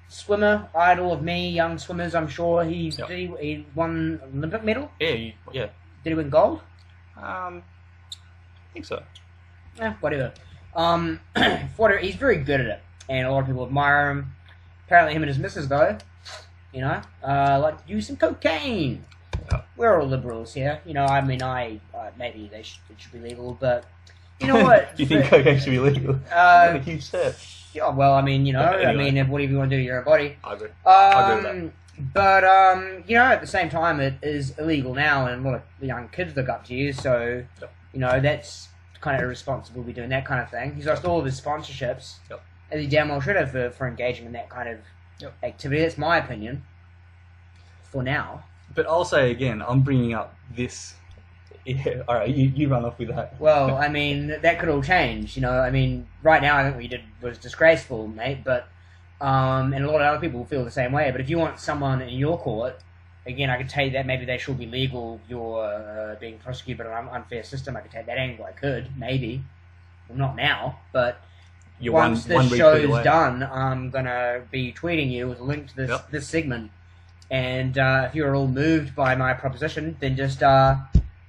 swimmer, idol of many young swimmers, I'm sure. He won an Olympic medal. Yeah. Did he win gold? I think so. Whatever. He's very good at it, and a lot of people admire him. Apparently, him and his missus, though, like to use some cocaine. Yeah. We're all liberals here, maybe it should be legal, but you know what? Do you think cocaine should be legal? That's a huge step. Yeah, well, Anyway. Whatever you want to do to your own body. I agree. I agree with that. But, at the same time, it is illegal now, and a lot of the young kids look up to you, so, Yep. That's kind of irresponsible to be doing that kind of thing. He's lost all of his sponsorships. Yep. as he damn well should have for engaging in that kind of activity. That's my opinion. For now. But I'll say again, I'm bringing up this. Yeah, all right, you run off with that. Well, I mean, that could all change. You know, I mean, right now I think what you did was disgraceful, mate. But and a lot of other people feel the same way. But if you want someone in your court, again, I could take that. Maybe they should be legal. You're being prosecuted by an unfair system. I could take that angle. I could maybe. Well, not now, but once this show's done, I'm gonna be tweeting you with a link to this segment. And if you're all moved by my proposition, then just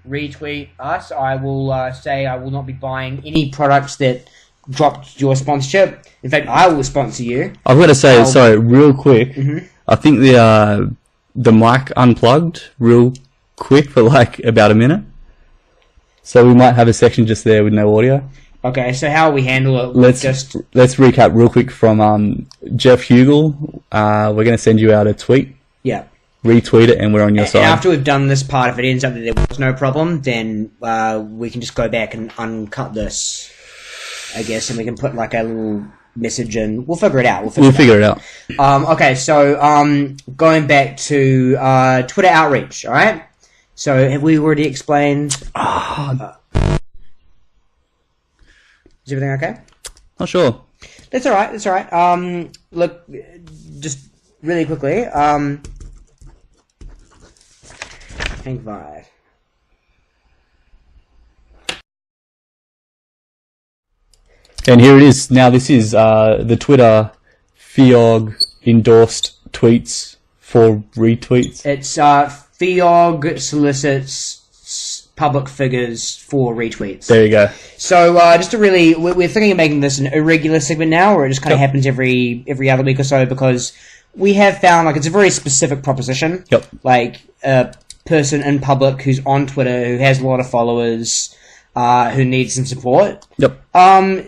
retweet us. I will say I will not be buying any products that dropped your sponsorship. In fact, I will sponsor you. I've got to say, sorry, real quick. Mm-hmm. I think the mic unplugged real quick for like about a minute. So we might have a section just there with no audio. Okay, so how we handle it? Let's recap real quick from Jeff Hugel. We're going to send you out a tweet. Yeah. Retweet it, and we're on your side. After we've done this part, if it ends up that there was no problem, then we can just go back and uncut this, I guess, and we can put like a little message in. We'll figure it out. We'll figure it out. Okay, so going back to Twitter outreach, all right? So have we already explained... Is everything okay? Not sure. That's all right. That's all right. Look, just really quickly. Hang 5. And here it is. Now this is the Twitter FIOG endorsed tweets for retweets. It's FIOG solicits public figures for retweets. There you go. So just to really, we're thinking of making this an irregular segment now, where it just kind of happens every other week or so, because we have found like it's a very specific proposition. Yep. Like a person in public who's on Twitter, who has a lot of followers, who needs some support. Yep.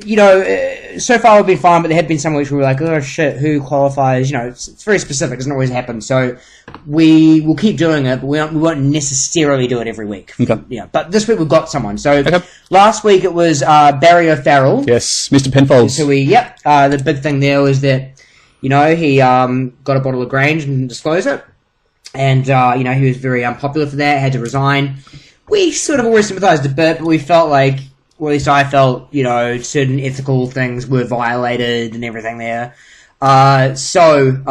You know, so far we've been fine, but there have been some weeks where we're like, oh shit, who qualifies? You know, it's very specific. It doesn't always happen. So we will keep doing it, but we won't necessarily do it every week. Okay. Yeah. But this week we've got someone. So last week it was Barry O'Farrell. Yes, Mr. Penfolds. So the big thing there was that, you know, he got a bottle of Grange and didn't disclose it. And, you know, he was very unpopular for that, had to resign. We sort of always sympathised a bit, but we felt like, well, at least I felt, you know, certain ethical things were violated and everything there. So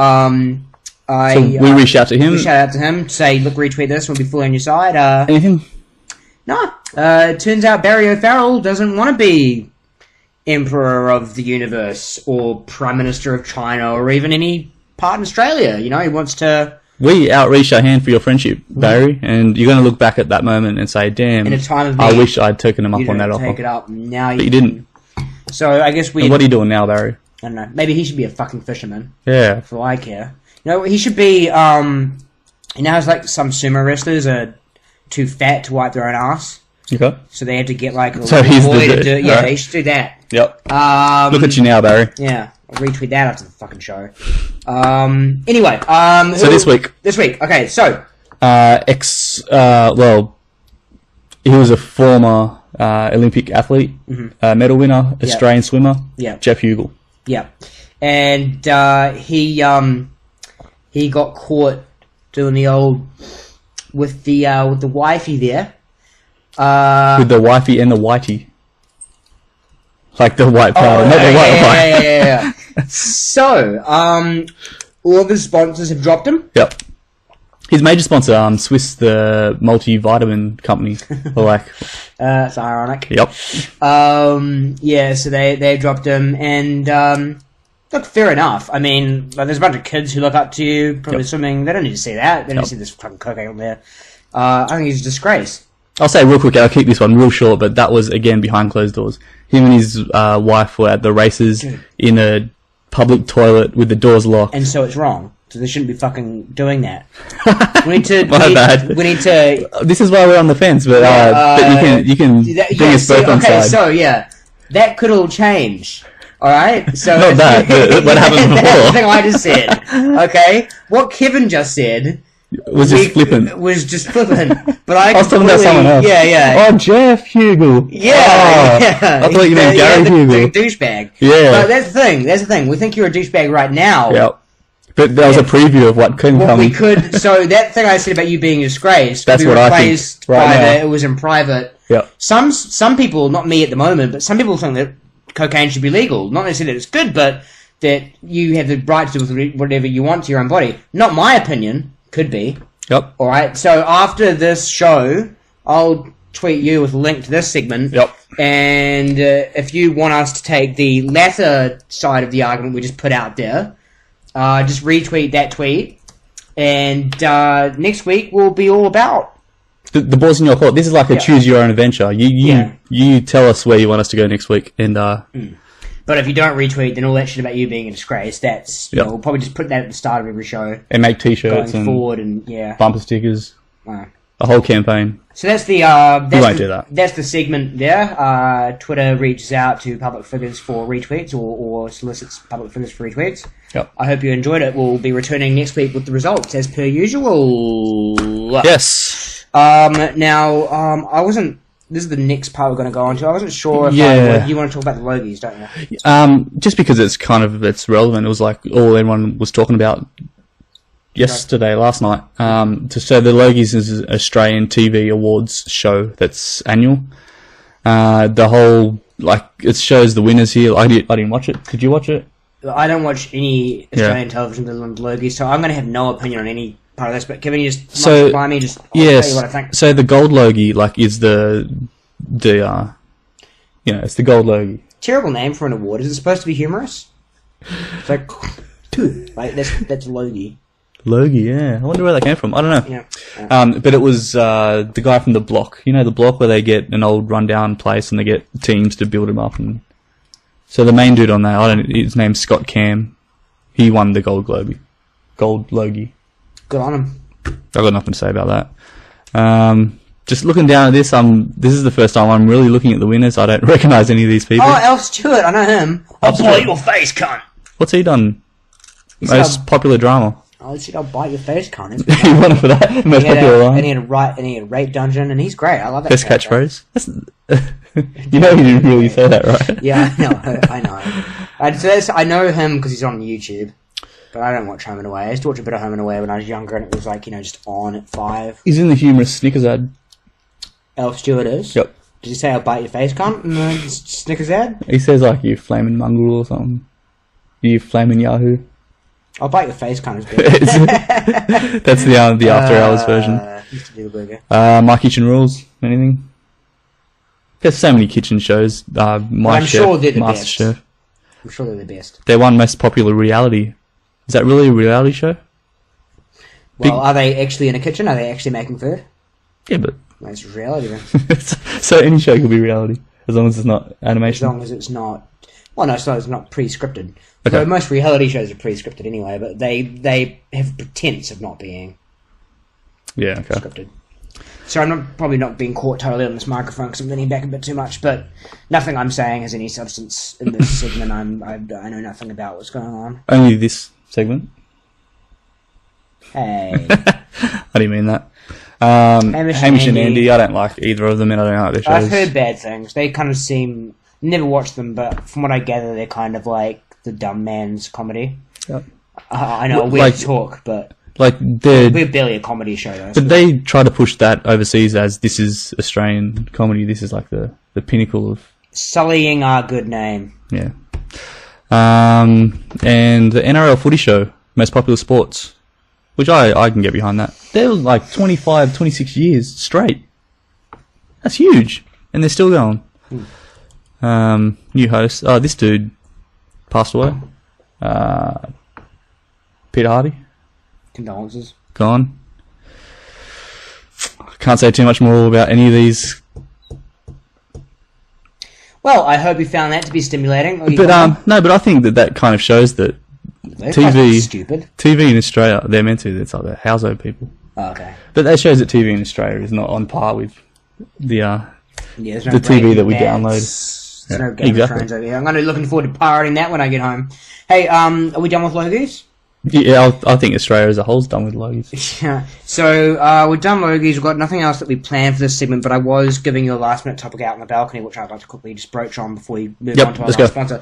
we reached out to him. We shout out to him to say, look, retweet this, we'll be fully on your side. Anything? No. It turns out Barry O'Farrell doesn't want to be Emperor of the Universe or Prime Minister of China or even any part in Australia. You know, he wants to... We outreached our hand for your friendship, Barry, and you're going to look back at that moment and say, damn, in a time of need, I wish I'd taken him up on that offer. Take it up. Now but you didn't. So I guess we... And what are you doing now, Barry? I don't know. Maybe he should be a fucking fisherman. Yeah. For all I care. You know, he should be... you know how it's like some sumo wrestlers are too fat to wipe their own ass? Okay. So they have to get like a so little he's boy to do it. Yeah, right. he should do that. Yep. Look at you now, Barry. Yeah. I'll retweet that after the fucking show. Anyway. So this week. This week. Okay, so. Well, he was a former Olympic athlete, medal winner, Australian swimmer, Jeff Hugel. Yeah. And he got caught doing the old with the wifey there. With the wifey and the whitey. Like the white powder, not the white wine. Yeah. So, all of his sponsors have dropped him. Yep. His major sponsor, Swiss, the multivitamin company. It's ironic. Yep. Yeah, so they dropped him, and look, fair enough. I mean, like, there's a bunch of kids who look up to you, probably swimming. They don't need to see that. They don't need to see this fucking cocaine on there. I think he's a disgrace. I'll say real quick, I'll keep this one real short, but that was, again, behind closed doors. Him and his wife were at the races in a public toilet with the doors locked. And so it's wrong. So they shouldn't be fucking doing that. We need to... bad. We need to... This is why we're on the fence, but you can bring us both on side. Okay, so, yeah. That could all change. Alright? So not that, but what happened before. That's the thing I just said. Okay? What Kevin just said... was just flippant. Was just flippant. But I was talking about someone else. Yeah. Oh, Jeff Hugel. Yeah. I thought you meant Gary Hugel. The douchebag. Yeah. But that's the thing. We think you're a douchebag right now. Yeah. But that was a preview of what could come. We could. So that thing I said about you being disgraced. That's what I think. Right now. It was in private. Yeah. Some people, not me at the moment, but some people think that cocaine should be legal. Not necessarily that it's good, but that you have the right to do with whatever you want to your own body. Not my opinion. Could be. Yep. All right. So after this show, I'll tweet you with a link to this segment. Yep. And if you want us to take the latter side of the argument we just put out there, just retweet that tweet. And next week will be all about the ball's in your court. This is like a choose your own adventure. You tell us where you want us to go next week, and But if you don't retweet, then all that shit about you being a disgrace, that's we'll probably just put that at the start of every show and make T-shirts going and forward and bumper stickers, a whole campaign. So that's the we won't do that. That's the segment there. Twitter reaches out to public figures for retweets or solicits public figures for retweets. Yep. I hope you enjoyed it. We'll be returning next week with the results as per usual. Yes. Now, I wasn't. This is the next part we're going to go on to. I wasn't sure if you want to talk about the Logies, don't you? Just because it's relevant. It was like all everyone was talking about last night. So the Logies is an Australian TV awards show that's annual. The whole it shows the winners here. I didn't watch it. Did you watch it? I don't watch any Australian television other than the Logies, so I'm going to have no opinion on any part of this. But Kevin, you just by me, just tell you what I think. So the gold Logie is it's the gold Logie. Terrible name for an award. Is it supposed to be humorous? It's like that's Logie. Logie, yeah. I wonder where that came from. I don't know. Yeah. But it was the guy from The Block. You know The Block, where they get an old rundown place and they get teams to build them up. And so the main dude on that, his name's Scott Cam. He won the gold Logie. Gold Logie. Good on him. I've got nothing to say about that. Just looking down at this, this is the first time I'm really looking at the winners. I don't recognise any of these people. Oh, Alf Stewart, I know him. I'll bite your face, cunt. What's he done? Most popular drama. Oh, he said I'll bite your face, cunt. He won it for that. Most popular drama. And he had a rape dungeon, and he's great. I love that. Best catchphrase. You know he didn't really say that, right? Yeah, I know. I know him because he's on YouTube. But I don't watch Home and Away. I used to watch a bit of Home and Away when I was younger, and it was just on at 5. He's in the humorous Snickers ad. Alf Stewart is? Yep. Did he say I'll bite your face, cunt, in the Snickers ad? He says, you flaming mongrel or something. You flaming Yahoo. I'll bite your face, cunt is better. That's the After Hours version. Used to do the burger. My Kitchen Rules. Anything? There's so many kitchen shows. I'm sure they're the Master best. Chef. I'm sure they're the best. They're one most popular reality. Is that really a reality show? Well, are they actually in a kitchen? Are they actually making food? Yeah, but... Well, it's reality then. So any show could be reality, as long as it's not animation? As long as it's not... Well, no, it's not pre-scripted. Okay. So most reality shows are pre-scripted anyway, but they have pretense of not being scripted. So I'm probably not being caught totally on this microphone because I'm leaning back a bit too much, but nothing I'm saying has any substance in this segment. I know nothing about what's going on. Only this segment? Hey. I didn't mean that. Hamish and Andy, I don't like either of them, and I don't like their shows. I've heard bad things. They kind of seem... Never watched them, but from what I gather, they're kind of like the dumb man's comedy. Yep. I know, weird talk, but... We're barely a comedy show, though. But they try to push that overseas as this is Australian comedy. This is like the pinnacle of... Sullying our good name. Yeah. And the NRL footy show, most popular sports, which I can get behind that. They were 25, 26 years straight. That's huge. And they're still going. New host. Oh, this dude passed away. Peter Hardy. Condolences. Gone. Can't say too much more about any of these. Well, I hope you found that to be stimulating. But I think that kind of shows that TV in Australia, they're meant to. It's like the household people. Oh, okay. But that shows that TV in Australia is not on par with the the TV that we download. There's no Game of Thrones over here. I'm going to be looking forward to pirating that when I get home. Hey, are we done with Logies? Yeah, I think Australia as a whole's done with Logies. Yeah. So we're done Logies. We've got nothing else that we planned for this segment, but I was giving you a last minute topic out on the balcony, which I'd like to quickly just broach on before we move on to our last sponsor.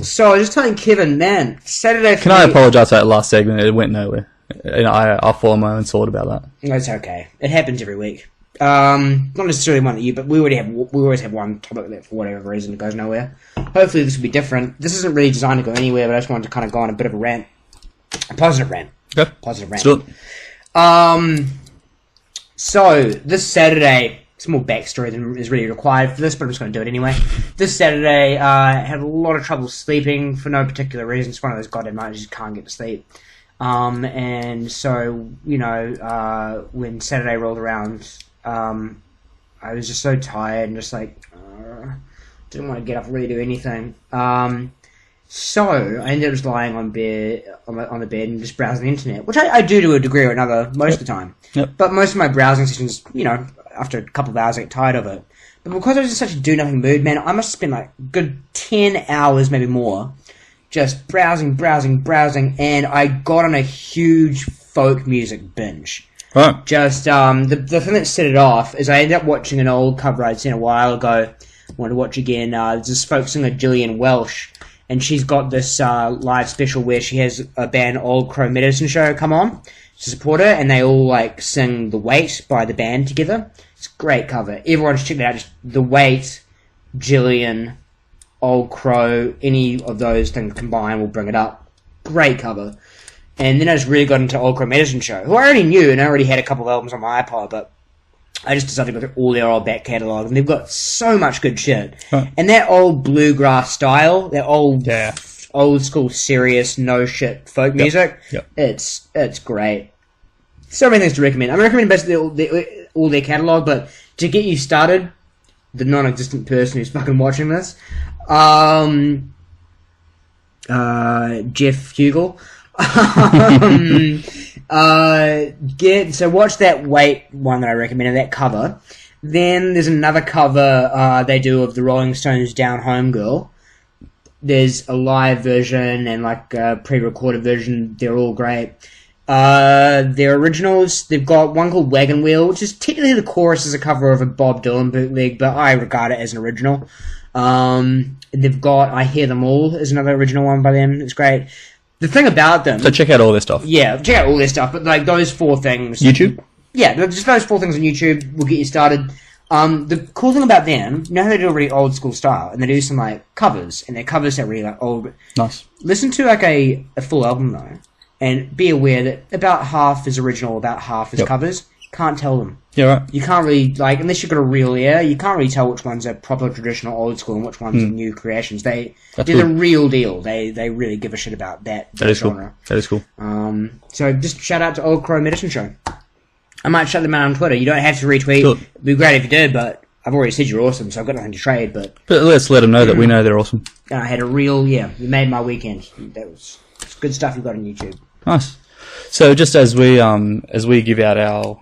So I was just telling Kevin, man, Saturday. Can I apologise for that last segment? It went nowhere. And I follow my own thought about that. It's okay. It happens every week. Not necessarily one at you, but we always have one topic that for whatever reason it goes nowhere. Hopefully this will be different. This isn't really designed to go anywhere, but I just wanted to kind of go on a bit of a rant. A positive rant. Okay. Positive rant. Let's do it. So this Saturday, some more backstory than is really required for this, but I'm just going to do it anyway. This Saturday, I had a lot of trouble sleeping for no particular reason. It's one of those goddamn nights you just can't get to sleep. And so, you know, when Saturday rolled around, I was just so tired and just like, didn't want to get up and really do anything. So I ended up just lying on the bed and just browsing the internet, which I do to a degree or another most of the time. Yep. But most of my browsing sessions, you know, after a couple of hours I get tired of it. But because I was in such a do-nothing mood, man, I must have spent like a good 10 hours, maybe more, just browsing, and I got on a huge folk music binge. Right. Just, the thing that set it off is I ended up watching an old cover I'd seen a while ago. I wanted to watch again. There's this folk singer, Gillian Welsh, and she's got this live special where she has a band, Old Crow Medicine Show, come on to support her, and they all, like, sing The Wait by the band together. It's a great cover. Everyone should check it out. Just The Wait, Gillian, Old Crow, any of those things combined will bring it up. Great cover. And then I just really got into Old Crow Medicine Show, who I already knew, and I already had a couple of albums on my iPod, but I just decided to go through all their old back catalogue, and they've got so much good shit. Huh. And that old bluegrass style, that old school serious, no shit folk music, it's great. So many things to recommend. I'm going to recommend basically all their catalogue, but to get you started, the non-existent person who's fucking watching this, Jeff Hugel, so watch that Wait one that I recommended, that cover. Then there's another cover they do of the Rolling Stones' Down Home Girl. There's a live version and like a pre-recorded version. They're all great. They're originals. They've got one called Wagon Wheel, which is technically the chorus is a cover of a Bob Dylan bootleg, but I regard it as an original. They've got I Hear Them All is another original one by them. It's great. The thing about them... So check out all their stuff. Yeah, check out all their stuff, but like those four things... YouTube? Yeah, just those four things on YouTube will get you started. The cool thing about them, you know how they do a really old school style, and they do some like covers, and their covers are really like old... Nice. Listen to like a full album though, and be aware that about half is original, about half is covers. Can't tell them. Yeah, right. You can't really, like, unless you've got a real ear, you can't really tell which ones are proper traditional old school and which ones are new creations. They're the real deal. They really give a shit about that genre. Cool. That is cool. So just shout out to Old Crow Medicine Show. I might shut them out on Twitter. You don't have to retweet. Cool. It'd be great if you did, but I've already said you're awesome, so I've got nothing to trade. But let's let them know that we know they're awesome. I had a real, you made my weekend. It's good stuff you've got on YouTube. Nice. So just as we give out our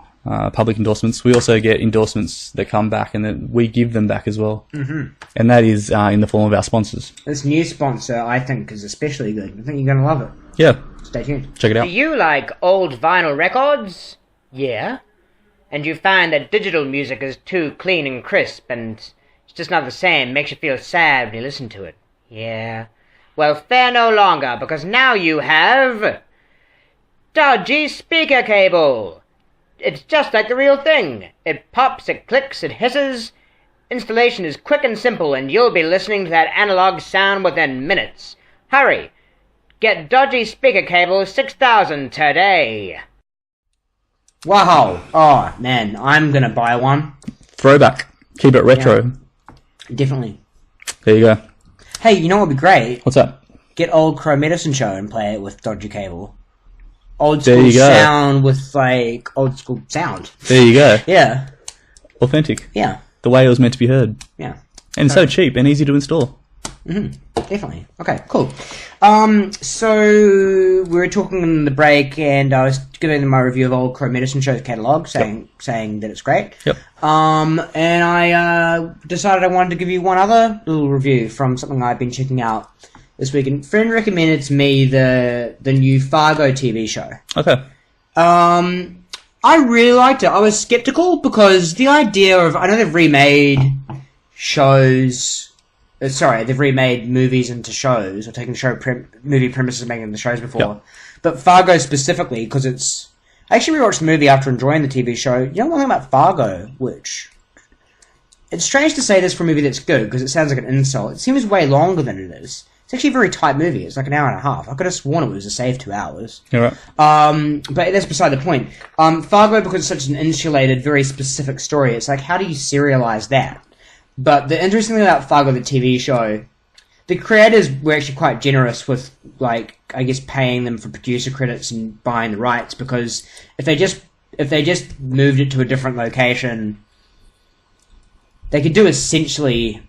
public endorsements, we also get endorsements that come back and then we give them back as well. Mm-hmm. And that is in the form of our sponsors. This new sponsor, I think, is especially good. I think you're going to love it. Yeah. Stay tuned. Check it out. Do you like old vinyl records? Yeah. And you find that digital music is too clean and crisp and it's just not the same, makes you feel sad when you listen to it? Yeah. Well, fear no longer, because now you have... dodgy speaker cable. It's just like the real thing. It pops, it clicks, it hisses. Installation is quick and simple, and you'll be listening to that analog sound within minutes. Hurry! Get Dodgy Speaker Cable 6000 today. Wow. Oh, man. I'm going to buy one. Throwback. Keep it retro. Yeah, definitely. There you go. Hey, you know what would be great? What's that? Get Old Crow Medicine Show and play it with Dodgy Cable. Old school sound with, like, old school sound. There you go. Yeah. Authentic. Yeah. The way it was meant to be heard. Yeah. And so cheap and easy to install. Mm-hmm. Definitely. Okay, cool. So we were talking in the break, and I was giving them my review of Old Crow Medicine Show's catalogue, saying that it's great. Yep. And I decided I wanted to give you one other little review from something I've been checking out this weekend. A friend recommended to me the new Fargo TV show. Okay. I really liked it. I was skeptical because the idea of... I know they've remade shows... they've remade movies into shows, or taken movie premises and making them the shows before. Yep. But Fargo specifically, because it's... I actually rewatched the movie after enjoying the TV show. You know one thing about Fargo, which... It's strange to say this for a movie that's good, because it sounds like an insult. It seems way longer than it is. It's actually a very tight movie. It's like an hour and a half. I could have sworn it was a safe 2 hours. You're right. But that's beside the point. Fargo, because it's such an insulated, very specific story, it's like, how do you serialize that? But the interesting thing about Fargo, the TV show, the creators were actually quite generous with, like, I guess paying them for producer credits and buying the rights, because if they just moved it to a different location, they could do essentially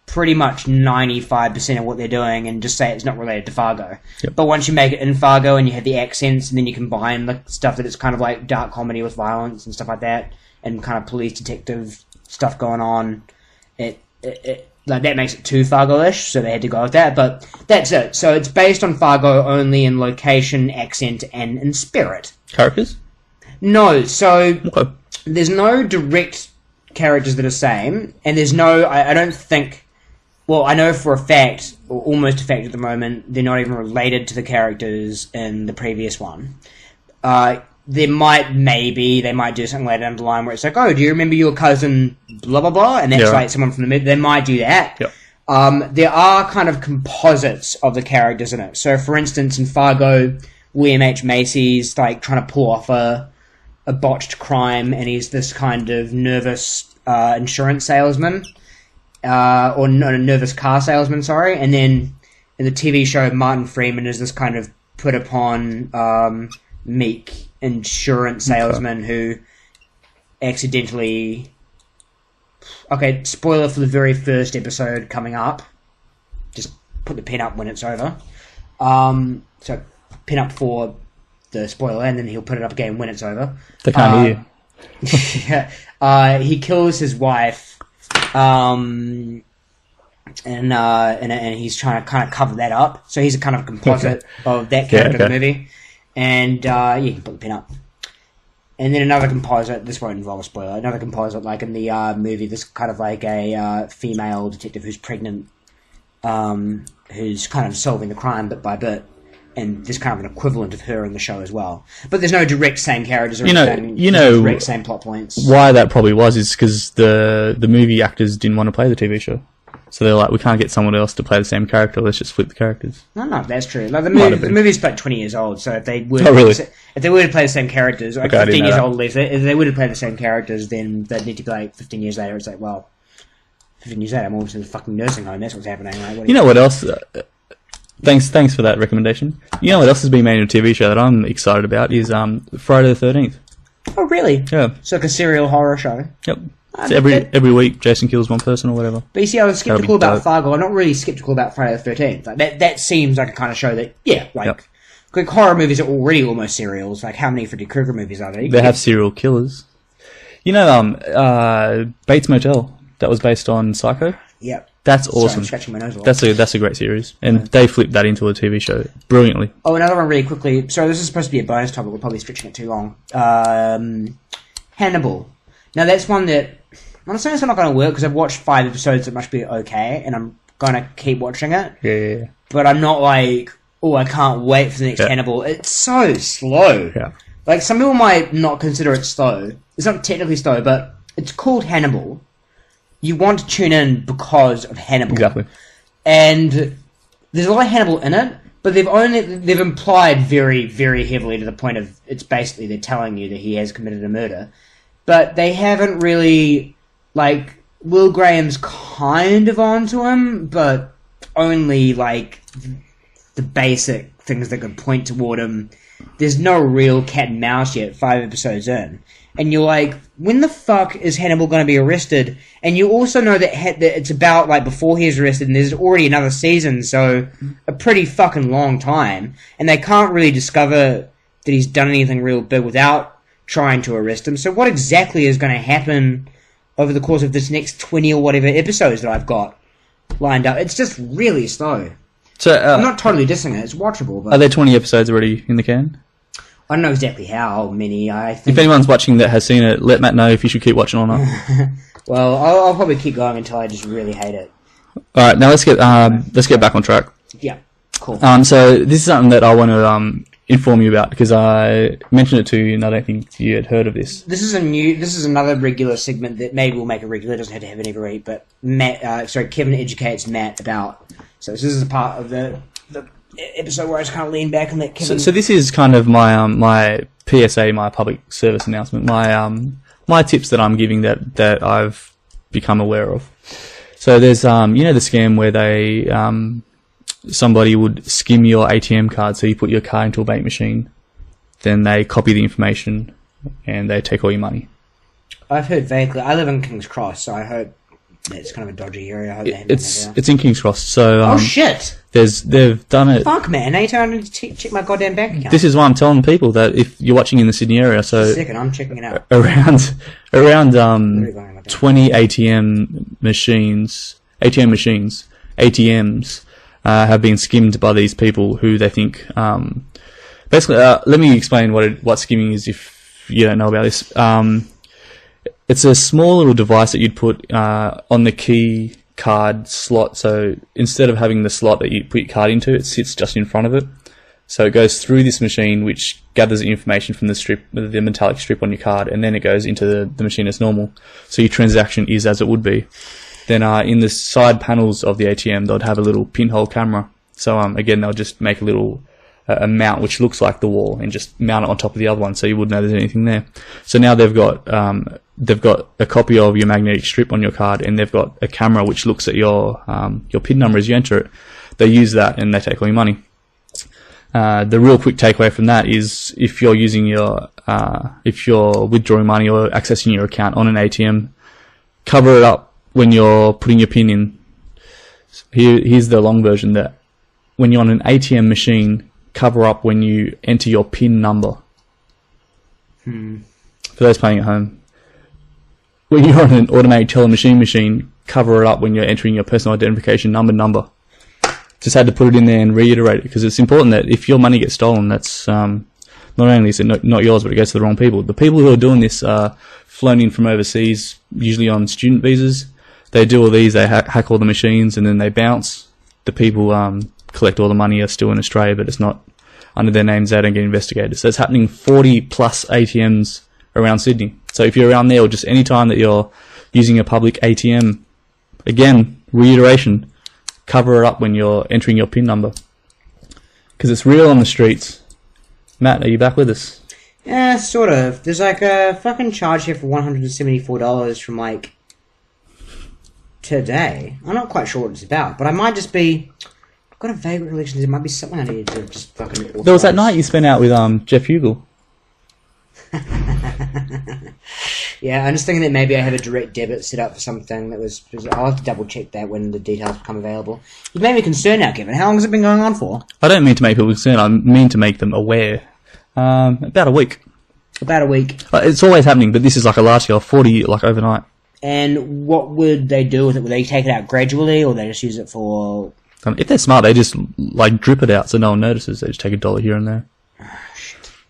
pretty much 95% of what they're doing and just say it's not related to Fargo. Yep. But once you make it in Fargo and you have the accents, and then you combine the stuff that it's kind of like dark comedy with violence and stuff like that, and kind of police detective stuff going on, it like that makes it too Fargo-ish, so they had to go with that. But that's it. So it's based on Fargo only in location, accent, and in spirit. Characters? No, so Okay. there's no direct characters that are same, and there's no... I don't think... Well, I know for a fact, or almost a fact at the moment, they're not even related to the characters in the previous one. They might do something later down the line where it's like, oh, do you remember your cousin blah blah blah? And that's like someone from the mid. They might do that. Yep. There are kind of composites of the characters in it. So, for instance, in Fargo, William H. Macy's like trying to pull off a botched crime, and he's this kind of nervous insurance salesman. Or not a nervous car salesman, sorry. And then in the TV show, Martin Freeman is this kind of put upon meek insurance salesman who accidentally... Okay, spoiler for the very first episode coming up. Just put the pin up when it's over. So pin up for the spoiler, and then he'll put it up again when it's over. They can't hear you. He kills his wife. And he's trying to kind of cover that up. So he's a kind of composite of that character in the movie. And you can put the pin up. And then another composite, this won't involve a spoiler, another composite, like in the movie, this kind of like a female detective who's pregnant, who's kind of solving the crime bit by bit. And there's kind of an equivalent of her in the show as well. But there's no direct same characters or direct same plot points. Why that probably was is because the movie actors didn't want to play the TV show. So they're like, we can't get someone else to play the same character, let's just flip the characters. No, that's true. Like the movie's like 20 years old, so if they were really? If they were to play the same characters, like 15 years old, if they were to play the same characters, then they'd need to go like 15 years later. It's like, well, 15 years later, I'm almost in the fucking nursing home. That's what's happening. Like, you know what else? Thanks for that recommendation. You know what else has been made in a TV show that I'm excited about is Friday the 13th. Oh, really? Yeah. So like a serial horror show? Yep. So every week, Jason kills one person or whatever. But you see, I was skeptical about Fargo. I'm not really skeptical about Friday the 13th. Like that seems like a kind of show that, like horror movies are already almost serials. Like, how many Freddy Krueger movies are there? They have serial killers. You know, Bates Motel, that was based on Psycho? Yep. That's awesome. Sorry, I'm scratching my nose a lot. That's a great series. And they flipped that into a TV show brilliantly. Oh, another one really quickly. Sorry, this is supposed to be a bonus topic. We're probably stretching it too long. Hannibal. Now, that's one that... I'm not saying it's not going to work, because I've watched 5 episodes, it must be okay, and I'm going to keep watching it. Yeah. But I'm not like, oh, I can't wait for the next Hannibal. It's so slow. Yeah. Like, some people might not consider it slow. It's not technically slow, but it's called Hannibal. You want to tune in because of Hannibal. Exactly. And there's a lot of Hannibal in it, but they've implied very, very heavily to the point of, it's basically they're telling you that he has committed a murder. But they haven't really... Like, Will Graham's kind of onto him, but only, like, the basic things that could point toward him. There's no real cat and mouse yet, 5 episodes in. And you're like, when the fuck is Hannibal going to be arrested? And you also know that it's about, like, before he's arrested, and there's already another season, so a pretty fucking long time. And they can't really discover that he's done anything real big without trying to arrest him. So what exactly is going to happen over the course of this next 20 or whatever episodes that I've got lined up? It's just really slow. So I'm not totally dissing it. It's watchable. But are there 20 episodes already in the can? I don't know exactly how many. I think. If anyone's watching that has seen it, let Matt know if you should keep watching or not. Well, I'll probably keep going until I just really hate it. All right, now let's get back on track. Yeah, cool. So this is something that I want to inform you about because I mentioned it to you, and I don't think you had heard of this. This is another regular segment that maybe we'll make a regular. It doesn't have to have it every week, but Kevin educates Matt about. So this is a part of the episode where I just kind of lean back and let Kevin. So this is kind of my my PSA, my public service announcement, my tips that I'm giving that I've become aware of. So there's the scam where they somebody would skim your ATM card, so you put your card into a bank machine, then they copy the information and they take all your money. I've heard vaguely. I live in King's Cross, so I hope it's kind of a dodgy area. I hope it's in King's Cross. So oh shit! They've done it. Fuck man, anytime I check my goddamn bank account. This is why I'm telling people that if you're watching in the Sydney area, so second, I'm checking it out. Around 20 ATMs have been skimmed by these people who they think. Basically, let me explain what skimming is if you don't know about this. It's a small little device that you'd put on the key card slot. So instead of having the slot that you put your card into, it sits just in front of it. So it goes through this machine, which gathers the information from the metallic strip on your card, and then it goes into the machine as normal. So your transaction is as it would be. Then in the side panels of the ATM, they'll have a little pinhole camera. So again, they'll just make a little a mount which looks like the wall and just mount it on top of the other one, so you wouldn't know there's anything there. So now they've got a copy of your magnetic strip on your card, and they've got a camera which looks at your PIN number as you enter it. They use that and they take all your money. The real quick takeaway from that is if you're withdrawing money or accessing your account on an ATM, cover it up when you're putting your PIN in. Here's the long version: that when you're on an ATM machine, cover up when you enter your PIN number. For those playing at home, when you're on an automatic teller machine, cover it up when you're entering your personal identification number. Just had to put it in there and reiterate it because it's important that if your money gets stolen, that's not only is it not yours, but it goes to the wrong people. The people who are doing this are flown in from overseas, usually on student visas. They do all these, they hack all the machines, and then they bounce. The people collect all the money are still in Australia, but it's not under their names. They don't get investigated. So it's happening 40 plus ATMs around Sydney. So if you're around there, or just any time that you're using a public ATM, again, reiteration, cover it up when you're entering your PIN number, because it's real on the streets. Matt, are you back with us? Yeah, sort of. There's like a fucking charge here for $174 from like today. I'm not quite sure what it's about, but I might just be. I've got a vague recollection. There might be something I need to just fucking. Authorize. There was that night you spent out with Jeff Hugel. Yeah, I'm just thinking that maybe I have a direct debit set up for something that was. I'll have to double check that when the details become available. You've made me concerned now, Kevin. How long has it been going on for? I don't mean to make people concerned. I mean to make them aware. About a week. About a week. It's always happening, but this is like a large scale, 40 like overnight. And what would they do with it? Would they take it out gradually, or they just use it for? If they're smart, they just like drip it out so no one notices. They just take $1 here and there.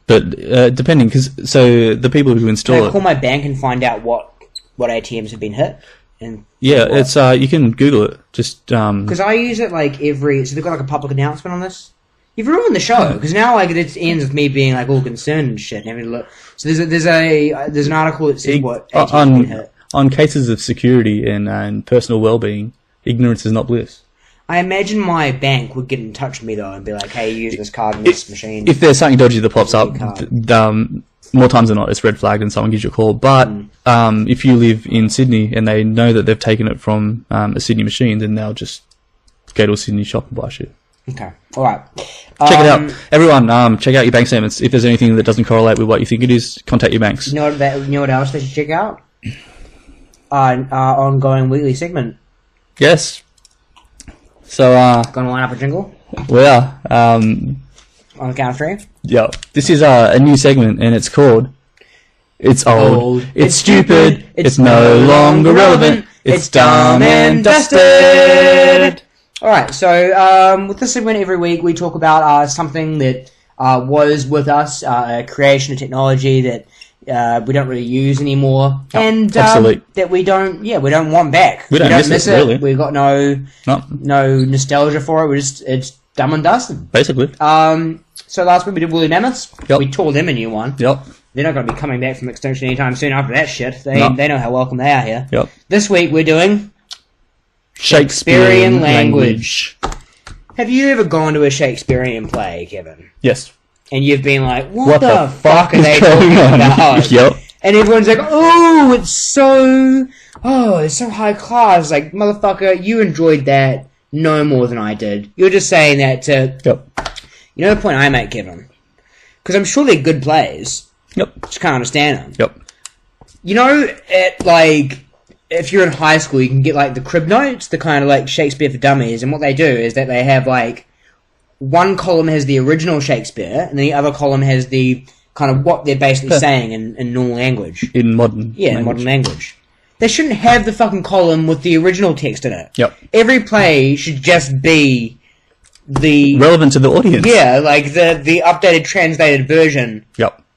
But depending, because so the people who install it. Can I call my bank and find out what ATMs have been hit? And yeah, it's you can Google it. Just because I use it like every. So they've got like a public announcement on this. You've ruined the show because now like it ends with me being like all concerned and shit. And having to look. So there's an article that says what ATMs have been hit. On cases of security and personal well-being, ignorance is not bliss. I imagine my bank would get in touch with me though and be like, "Hey, use this card in this machine." If there's something dodgy that pops up, more times than not, it's red flagged and someone gives you a call. But if you live in Sydney and they know that they've taken it from a Sydney machine, then they'll just go to a Sydney shop and buy shit. Okay, all right. Check it out, everyone. Check out your bank statements. If there's anything that doesn't correlate with what you think it is, contact your banks. You know what else they should check out? Our ongoing weekly segment. Yes. So, gonna line up a jingle? We are. On the count of 3? Yeah. This is a new segment, and it's called It's Old, It's Stupid, It's No Longer Relevant, It's Dumb and Dusted. Alright, so with this segment every week we talk about something that was with us, a creation of technology that we don't really use anymore, and that we don't want back. We don't miss it, really. We've got no nostalgia for it. It's dumb and dusted, basically. So last week we did woolly mammoths. Yep. We tore them a new one. Yep. They're not going to be coming back from extinction anytime soon after that shit. They know how welcome they are here. Yep. This week we're doing Shakespearean language. Have you ever gone to a Shakespearean play, Kevin? Yes. And you've been like, what the fuck is are they talking about? Yep. And everyone's like, it's so high class. Like, motherfucker, you enjoyed that no more than I did. You're just saying that to... Yep. You know the point I make, Kevin? Because I'm sure they're good plays. Yep. Just can't understand them. Yep. You know, if you're in high school, you can get, like, the crib notes, the kind of, like, Shakespeare for Dummies, and what they do is that they have, like, one column has the original Shakespeare, and the other column has the kind of what they're basically saying in normal language. In modern language. In modern language. They shouldn't have the fucking column with the original text in it. Yep. Every play should just be relevant to the audience. Yeah, like the updated, translated version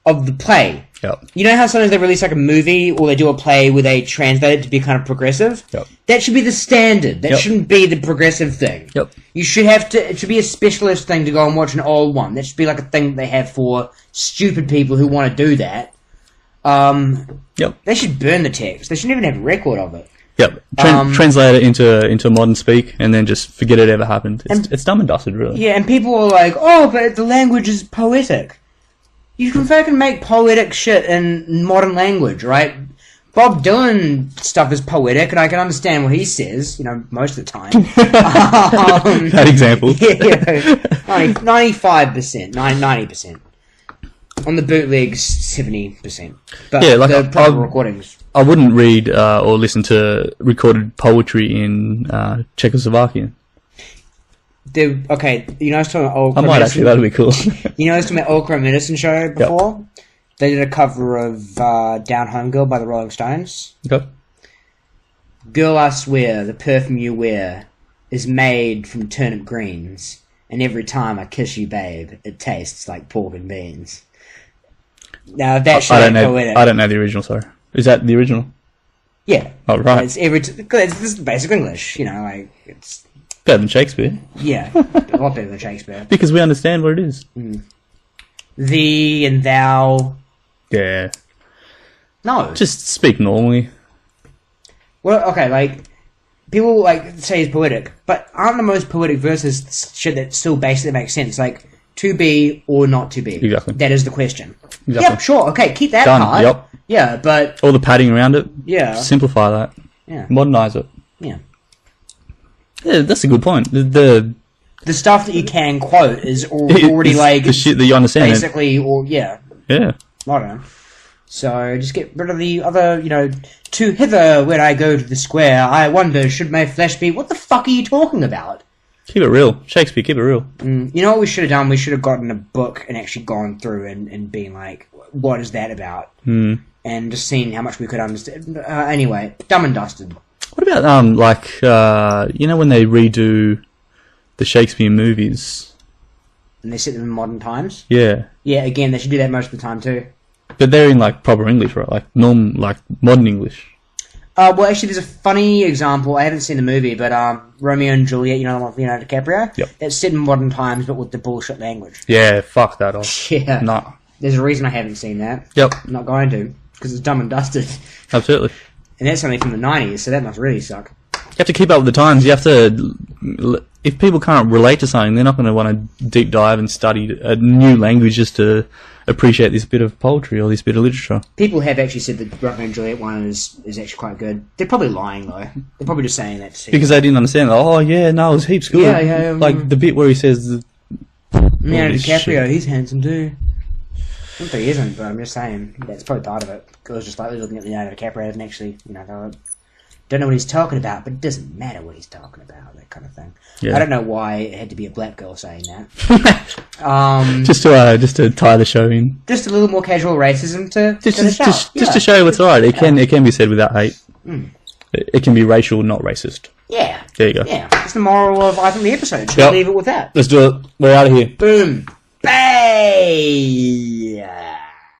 of the play. Yep. You know how sometimes they release like a movie or they do a play where they translate it to be kind of progressive? Yep. That should be the standard. That shouldn't be the progressive thing. Yep. You should it should be a specialist thing to go and watch an old one. That should be like a thing that they have for stupid people who want to do that. They should burn the text. They shouldn't even have a record of it. Yep. Translate it into modern speak and then just forget it ever happened. It's dumb and dusted, really. Yeah, and people are like, but the language is poetic. You can fucking make poetic shit in modern language, right? Bob Dylan stuff is poetic, and I can understand what he says, most of the time. That example. Yeah, 95%, 90%. On the bootlegs, 70%. But yeah, like the proper recordings. I wouldn't read or listen to recorded poetry in Czechoslovakian. Okay, I was talking about old. I might actually. That'd be cool. I was talking about Old Crow Medicine Show before. Yep. They did a cover of "Down Home Girl" by the Rolling Stones. Okay. Girl, I swear, the perfume you wear is made from turnip greens, and every time I kiss you, babe, it tastes like pork and beans. Now that shit ain't poetic. I don't know the original. Sorry, is that the original? Yeah. Oh right. It's basic English. It's. Better than Shakespeare. Yeah, a lot better than Shakespeare. Because we understand what it is. Mm. Thee and thou. Yeah. No. Just speak normally. Well, okay, people say it's poetic, but aren't the most poetic verses shit that still basically makes sense? Like, to be or not to be. Exactly. That is the question. Exactly. Yep, sure, okay, keep that Done. part. Yep. Yeah, but... all the padding around it. Yeah. Simplify that. Yeah. Modernise it. Yeah. Yeah, that's a good point. The stuff that you can quote is already the shit that you understand. Basically, yeah. Modern. So just get rid of the other, to hither when I go to the square, I wonder should my flesh be. What the fuck are you talking about? Keep it real, Shakespeare. Keep it real. You know what we should have done? We should have gotten a book and actually gone through and been like, what is that about? And just seen how much we could understand. Anyway, dumb and dusted. What about, when they redo the Shakespeare movies? And they set them in modern times? Yeah. Yeah, again, they should do that most of the time, too. But they're in, proper English, right? Modern English. Well, actually, there's a funny example. I haven't seen the movie, but Romeo and Juliet, the one with Leonardo DiCaprio? Yep. That's set in modern times, but with the bullshit language. Yeah, fuck that off. Yeah. No. There's a reason I haven't seen that. Yep. I'm not going to, because it's dumb and dusted. Absolutely. And that's only from the 90s, so that must really suck. You have to keep up with the times. You have to... If people can't relate to something, they're not going to want to deep dive and study a new language just to appreciate this bit of poetry or this bit of literature. People have actually said that the Romeo and Juliet one is actually quite good. They're probably lying, though. They're probably just saying that to see. Because they didn't understand. Oh, yeah, no, it was heaps good. Yeah. The bit where he says... Leonardo DiCaprio, he's handsome too. Not that he isn't, but I'm just saying, that's probably part of it. I was just looking at Leonardo DiCaprio and actually, don't know what he's talking about, but it doesn't matter what he's talking about, that kind of thing. Yeah. I don't know why it had to be a black girl saying that. Just to tie the show in. Just a little more casual racism to to show what's alright. It can be said without hate. it can be racial, not racist. Yeah. There you go. Yeah. That's the moral of, I think, the episode. Should Yep. we leave it with that? Let's do it. We're out of here. Boom. Bye.